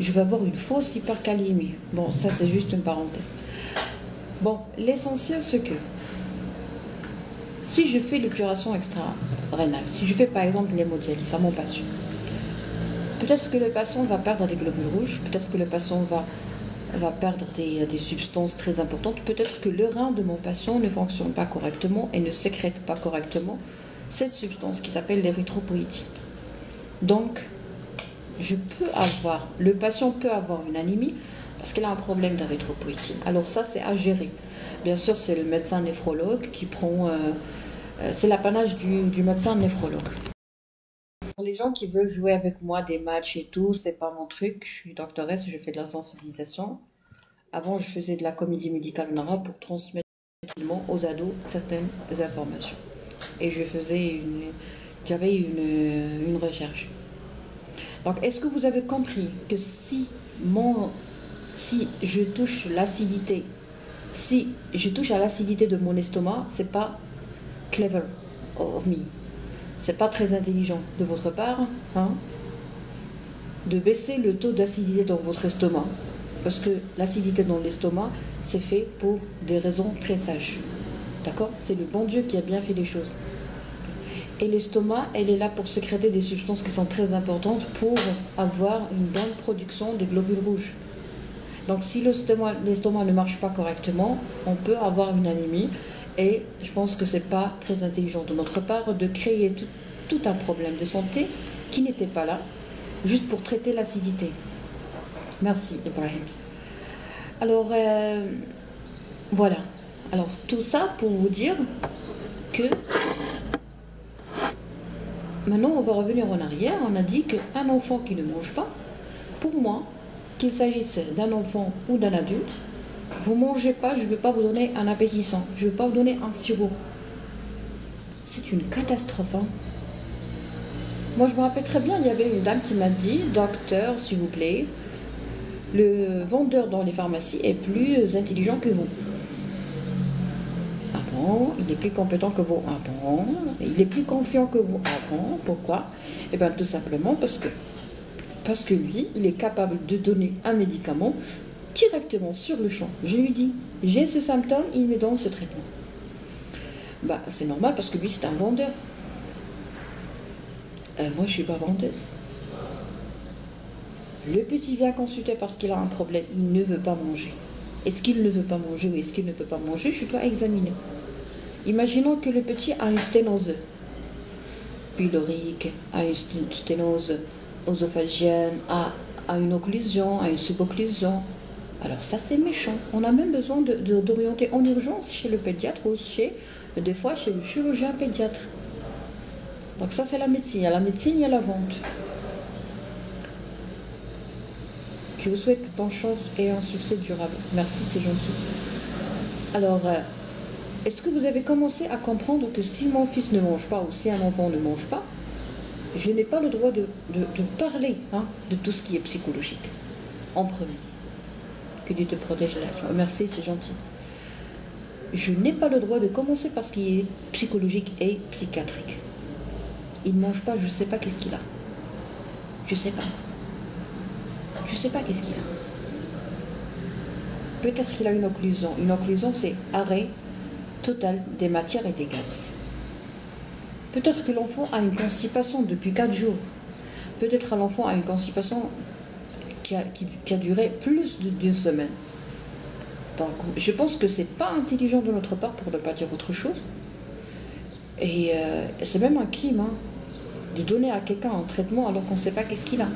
je vais avoir une fausse hyperkaliémie. Bon, ça c'est juste une parenthèse. Bon, l'essentiel c'est que si je fais l'épuration extra-rénale, si je fais par exemple l'hémodialyse à mon patient, peut-être que le patient va perdre des globules rouges, peut-être que le patient va perdre des substances très importantes, peut-être que le rein de mon patient ne fonctionne pas correctement et ne sécrète pas correctement cette substance qui s'appelle l'érythropoïétine. Donc, le patient peut avoir une anémie parce qu'il a un problème d'érythropoïétine. Alors ça, c'est à gérer. Bien sûr, c'est le médecin néphrologue qui prend... c'est l'apanage du médecin néphrologue. Pour les gens qui veulent jouer avec moi des matchs et tout, c'est pas mon truc. Je suis doctoresse, je fais de la sensibilisation. Avant, je faisais de la comédie médicale en arabe pour transmettre aux ados certaines informations. Et j'avais une recherche. Donc, est-ce que vous avez compris que si je touche l'acidité, si je touche à l'acidité de mon estomac, c'est pas clever of me. C'est pas très intelligent de votre part, hein, de baisser le taux d'acidité dans votre estomac. Parce que l'acidité dans l'estomac, c'est fait pour des raisons très sages. D'accord? C'est le bon Dieu qui a bien fait les choses. Et l'estomac, elle est là pour sécréter des substances qui sont très importantes pour avoir une bonne production de globules rouges. Donc si l'estomac ne marche pas correctement, on peut avoir une anémie Et je pense que c'est pas très intelligent de notre part de créer tout un problème de santé qui n'était pas là, juste pour traiter l'acidité. Merci, Ibrahim. Alors, voilà. Alors, tout ça pour vous dire que maintenant, on va revenir en arrière. On a dit qu'un enfant qui ne mange pas, pour moi, qu'il s'agisse d'un enfant ou d'un adulte, vous ne mangez pas, je ne vais pas vous donner un appétissant, je ne vais pas vous donner un sirop. C'est une catastrophe. Hein. Moi, je me rappelle très bien, il y avait une dame qui m'a dit, docteur, s'il vous plaît, le vendeur dans les pharmacies est plus intelligent que vous. Ah bon, il est plus compétent que vous. Ah bon, il est plus confiant que vous. Ah bon, pourquoi? Eh bien, tout simplement parce que lui, il est capable de donner un médicament directement sur le champ. Je lui dis, j'ai ce symptôme, il me donne ce traitement. Bah, c'est normal parce que lui, c'est un vendeur. Moi, je ne suis pas vendeuse. Le petit vient consulter parce qu'il a un problème, il ne veut pas manger. Est-ce qu'il ne veut pas manger ou est-ce qu'il ne peut pas manger? Je dois examiner. Imaginons que le petit a une sténose pylorique, a une sténose œsophagienne, a une occlusion, a une subocclusion. Alors ça, c'est méchant. On a même besoin d'orienter en urgence chez le pédiatre ou des fois chez le chirurgien pédiatre. Donc ça, c'est la médecine. Il y a la médecine, il y a la vente. Je vous souhaite bonne chance et un succès durable. Merci, c'est gentil. Alors, est-ce que vous avez commencé à comprendre que si mon fils ne mange pas ou si un enfant ne mange pas, je n'ai pas le droit de parler de tout ce qui est psychologique, en premier. Que Dieu te protège de l'asthme. Merci, c'est gentil. Je n'ai pas le droit de commencer par ce qui est psychologique et psychiatrique. Il ne mange pas, je ne sais pas qu'est-ce qu'il a. Je ne sais pas. Je ne sais pas qu'est-ce qu'il a. Peut-être qu'il a une occlusion. Une occlusion, c'est arrêt total des matières et des gaz. Peut-être que l'enfant a une constipation depuis 4 jours. Peut-être que l'enfant a une constipation qui a duré plus d'une semaine. Donc, je pense que c'est pas intelligent de notre part, pour ne pas dire autre chose. Et c'est même un crime de donner à quelqu'un un traitement alors qu'on ne sait pas qu'est-ce qu'il a.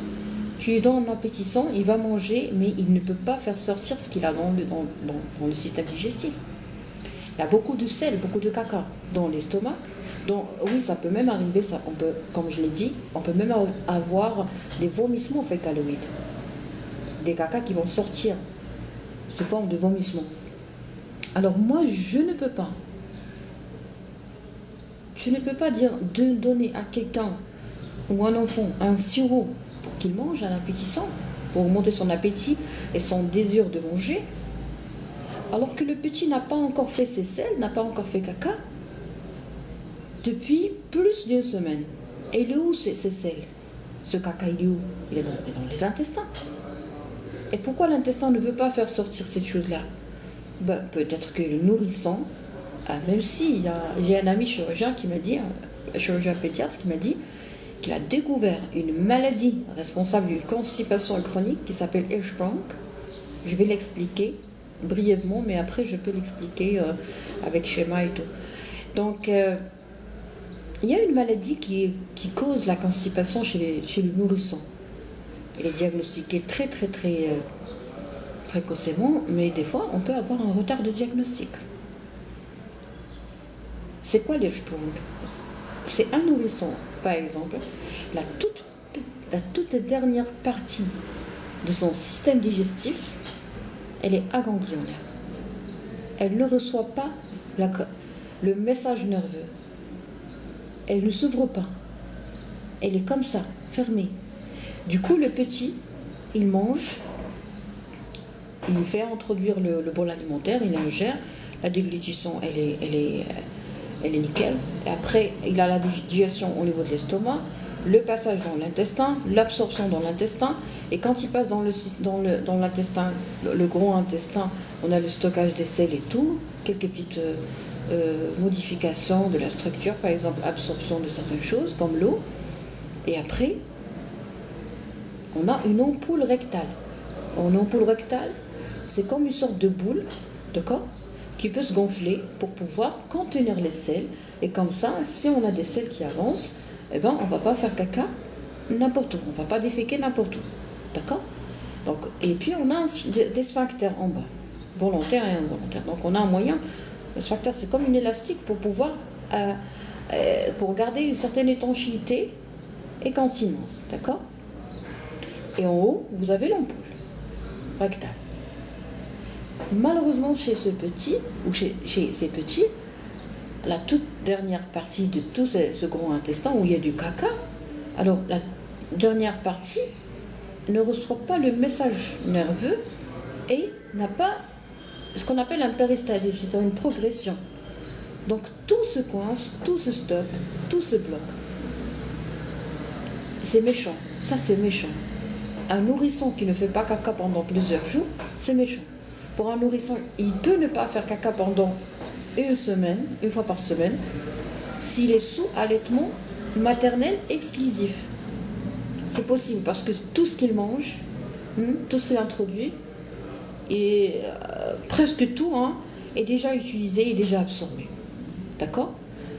Tu lui donnes un appétissant, il va manger, mais il ne peut pas faire sortir ce qu'il a dans le système digestif. Il y a beaucoup de sel, beaucoup de caca dans l'estomac. Donc oui, ça peut même arriver, comme je l'ai dit, on peut même avoir des vomissements fécaloïdes. Des caca qui vont sortir sous forme de vomissements. Alors moi, je ne peux pas. Je ne peux pas dire de donner à quelqu'un ou un enfant un sirop pour qu'il mange un appétissant, pour augmenter son appétit et son désir de manger, alors que le petit n'a pas encore fait ses selles, n'a pas encore fait caca depuis plus d'une semaine. Et il est où ces selles? Ce caca, il est où? Il est dans les intestins. Et pourquoi l'intestin ne veut pas faire sortir cette chose-là? Peut-être que le nourrisson, même si j'ai un ami chirurgien qui m'a dit, un chirurgien pédiatre qui m'a dit qu'il a découvert une maladie responsable d'une constipation chronique qui s'appelle Hirschsprung. Je vais l'expliquer brièvement, mais après je peux l'expliquer avec schéma et tout. Donc, il y a une maladie qui cause la constipation chez le nourrisson. Elle est diagnostiquée très précocement, mais des fois on peut avoir un retard de diagnostic. C'est quoi l'Hirschsprung? C'est un nourrisson, par exemple, la toute dernière partie de son système digestif, elle est aganglionnaire. Elle ne reçoit pas le message nerveux. Elle ne s'ouvre pas. Elle est comme ça, fermée. Du coup, le petit, il mange, il fait introduire le bol alimentaire, il ingère, la déglutition, elle est nickel. Et après, il a la digestion au niveau de l'estomac, le passage dans l'intestin, l'absorption dans l'intestin, et quand il passe dans l'intestin, le gros intestin, on a le stockage des sels et tout, quelques petites modifications de la structure, par exemple absorption de certaines choses comme l'eau, et après on a une ampoule rectale. Une ampoule rectale, c'est comme une sorte de boule, d'accord, qui peut se gonfler pour pouvoir contenir les selles. Et comme ça, si on a des selles qui avancent, eh ben, on ne va pas faire caca n'importe où, on ne va pas déféquer n'importe où. D'accord? Donc, et puis on a des sphincters en bas, volontaires et involontaires. Donc on a un moyen, le sphincter c'est comme une élastique pour pouvoir, pour garder une certaine étanchéité et continence. D'accord? Et en haut, vous avez l'ampoule rectale. Malheureusement, chez ce petit, ou chez ces petits, la toute dernière partie de tout ce gros intestin où il y a du caca, alors la dernière partie ne reçoit pas le message nerveux et n'a pas ce qu'on appelle un péristalsie, c'est-à-dire une progression. Donc tout se coince, tout se stoppe, tout se bloque. C'est méchant, ça c'est méchant. Un nourrisson qui ne fait pas caca pendant plusieurs jours, c'est méchant. Pour un nourrisson, il peut ne pas faire caca pendant une semaine, une fois par semaine, s'il est sous allaitement maternel exclusif. C'est possible parce que tout ce qu'il mange, tout ce qu'il introduit, et presque tout est déjà utilisé et déjà absorbé. D'accord?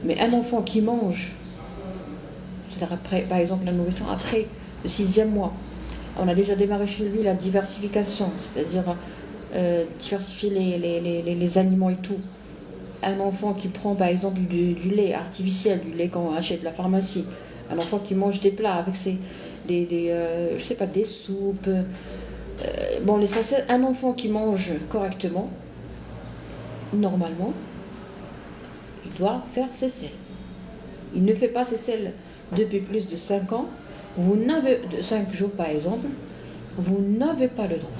Mais un enfant qui mange, c'est-à-dire après, par exemple, la nourrisson après le 6e mois, on a déjà démarré chez lui la diversification, c'est-à-dire diversifier les aliments et tout. Un enfant qui prend par exemple du lait artificiel, du lait qu'on achète de la pharmacie, un enfant qui mange des plats avec je sais pas, des soupes, bon, l'essentiel, un enfant qui mange correctement, normalement, il doit faire ses selles. Il ne fait pas ses selles depuis plus de 5 ans, vous n'avez, de 5 jours par exemple, vous n'avez pas le droit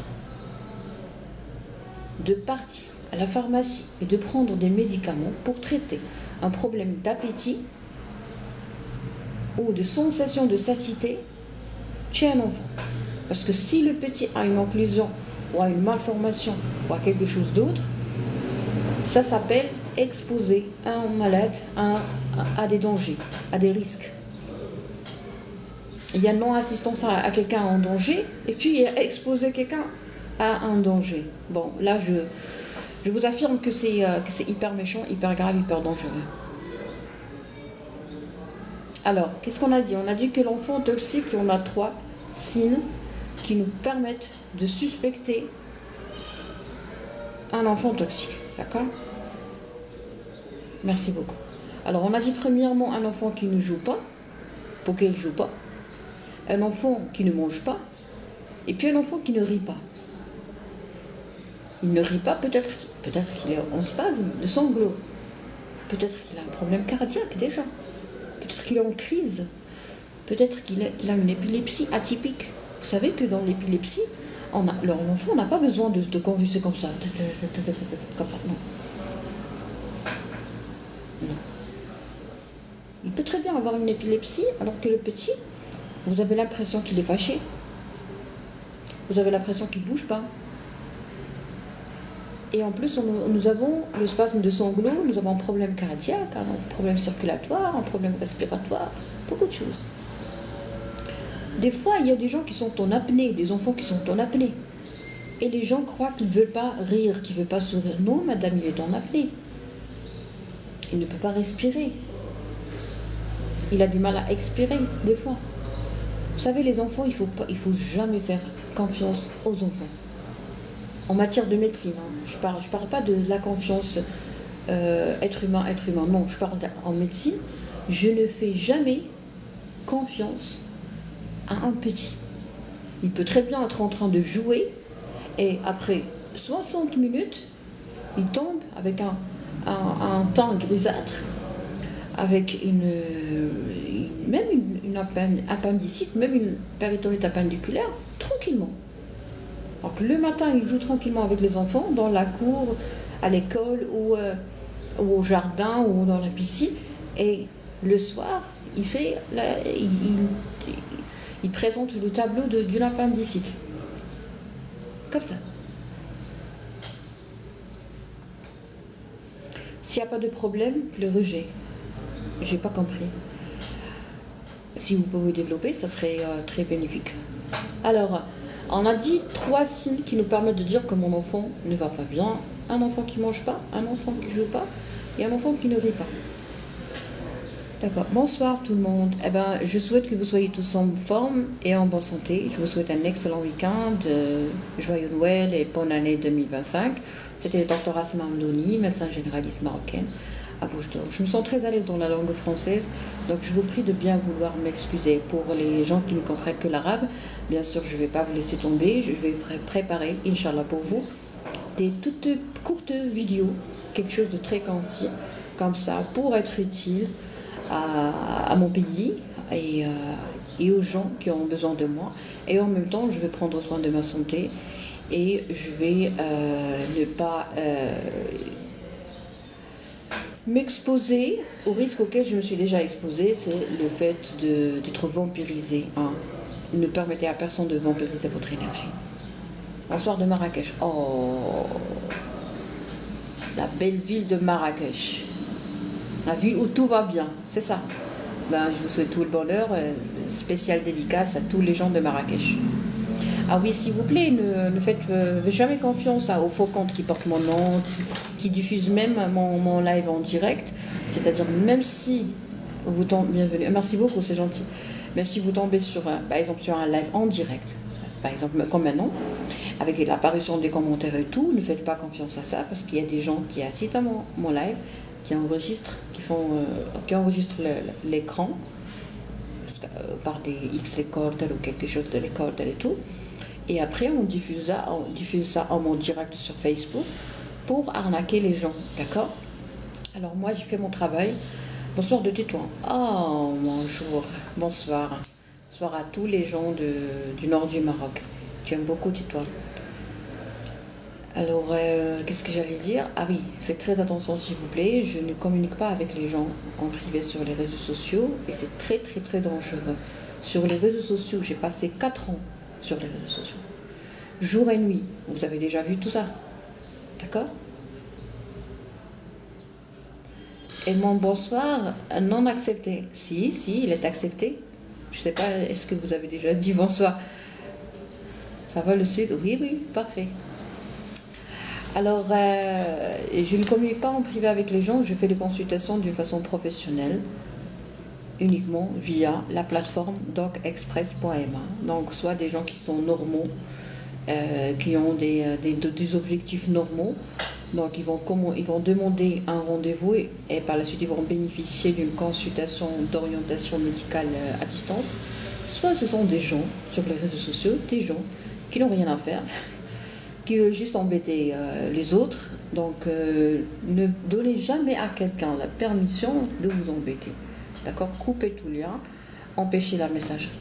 de partir à la pharmacie et de prendre des médicaments pour traiter un problème d'appétit ou de sensation de satiété chez un enfant. Parce que si le petit a une occlusion ou a une malformation ou a quelque chose d'autre, ça s'appelle exposer un malade à des dangers, à des risques. Il y a non-assistance à quelqu'un en danger et puis il y a exposer quelqu'un à un danger. Bon, là je vous affirme que c'est hyper méchant, hyper grave, hyper dangereux. Alors, qu'est-ce qu'on a dit? On a dit que l'enfant toxique, on a 3 signes qui nous permettent de suspecter un enfant toxique. D'accord? Merci beaucoup. Alors, on a dit premièrement un enfant qui ne joue pas, pour qu'il ne joue pas, un enfant qui ne mange pas, et puis un enfant qui ne rit pas. Il ne rit pas, peut-être qu'il est en spasme de sanglots, peut-être qu'il a un problème cardiaque déjà, peut-être qu'il est en crise, peut-être qu'il a une épilepsie atypique. Vous savez que dans l'épilepsie, l'enfant n'a pas besoin de convulser comme ça, comme ça, non. Non. Il peut très bien avoir une épilepsie, alors que le petit, vous avez l'impression qu'il est fâché, vous avez l'impression qu'il ne bouge pas. Et en plus, nous avons le spasme de sanglots, nous avons un problème cardiaque, un problème circulatoire, un problème respiratoire, beaucoup de choses. Des fois, il y a des gens qui sont en apnée, des enfants qui sont en apnée. Et les gens croient qu'ils ne veulent pas rire, qu'ils ne veulent pas sourire. Non, madame, il est en apnée. Il ne peut pas respirer. Il a du mal à expirer, des fois. Vous savez, les enfants, il faut jamais faire confiance aux enfants. En matière de médecine, je parle pas de la confiance être humain, non, je parle en médecine, je ne fais jamais confiance à un petit. Il peut très bien être en train de jouer et après 60 minutes, il tombe avec un teint grisâtre, avec même une appendicite, même une péritonite appendiculaire, tranquillement. Alors que le matin, il joue tranquillement avec les enfants, dans la cour, à l'école, ou au jardin, ou dans la piscine. Et le soir, il présente le tableau d'une appendicite. Comme ça. S'il n'y a pas de problème, le rejet. J'ai pas compris. Si vous pouvez développer, ça serait très bénéfique. Alors, on a dit 3 signes qui nous permettent de dire que mon enfant ne va pas bien un enfant qui ne mange pas, un enfant qui ne joue pas et un enfant qui ne rit pas. D'accord. Bonsoir tout le monde. Eh ben, je souhaite que vous soyez tous en forme et en bonne santé. Je vous souhaite un excellent week-end, joyeux Noël et bonne année 2025. C'était le Dr Asma Amdouni, médecin généraliste marocaine à Bouche d'Or. Je me sens très à l'aise dans la langue française, donc je vous prie de bien vouloir m'excuser. Pour les gens qui ne comprennent que l'arabe, bien sûr, je ne vais pas vous laisser tomber. Je vais préparer, Inch'Allah, pour vous, des toutes courtes vidéos, quelque chose de très concis, comme ça, pour être utile à mon pays et aux gens qui ont besoin de moi. Et en même temps, je vais prendre soin de ma santé et je vais ne pas m'exposer au risque auquel je me suis déjà exposée, c'est le fait d'être vampirisé. Hein. Ne permettez à personne de vampiriser votre énergie. Bonsoir de Marrakech. Oh, la belle ville de Marrakech. La ville où tout va bien, c'est ça. Ben, je vous souhaite tout le bonheur, spécial dédicace à tous les gens de Marrakech. Ah oui, s'il vous plaît, ne faites jamais confiance aux faux comptes qui portent mon nom, qui diffusent même mon live en direct. C'est-à-dire, même si vous tombez, bienvenue, merci beaucoup, c'est gentil. Même si vous tombez par exemple, sur un live en direct, par exemple, comme maintenant, avec l'apparition des commentaires et tout, ne faites pas confiance à ça, parce qu'il y a des gens qui assistent à mon live, qui enregistrent l'écran par des X-Recorder ou quelque chose de recorder et tout. Et après, on diffuse ça en direct sur Facebook pour arnaquer les gens, d'accord? Alors moi, j'ai fait mon travail. Bonsoir de Tétouan. Oh, bonjour. Bonsoir. Bonsoir à tous les gens du nord du Maroc. J'aime beaucoup Tétouan. Alors, qu'est-ce que j'allais dire? Ah oui, faites très attention s'il vous plaît. Je ne communique pas avec les gens en privé sur les réseaux sociaux et c'est très très très dangereux. Sur les réseaux sociaux, j'ai passé 4 ans sur les réseaux sociaux. Jour et nuit. Vous avez déjà vu tout ça. D'accord? Et mon bonsoir non accepté. Si, il est accepté. Je ne sais pas, est-ce que vous avez déjà dit bonsoir? Ça va le sud? Oui, parfait. Alors, je ne communique pas en privé avec les gens, je fais des consultations d'une façon professionnelle, uniquement via la plateforme docexpress.ma. Donc, soit des gens qui sont normaux, qui ont des objectifs normaux, donc ils vont demander un rendez-vous et par la suite ils vont bénéficier d'une consultation d'orientation médicale à distance. Soit ce sont des gens sur les réseaux sociaux, des gens qui n'ont rien à faire, qui veulent juste embêter les autres. Donc, ne donnez jamais à quelqu'un la permission de vous embêter. D'accord? Coupez tout lien, empêchez la messagerie.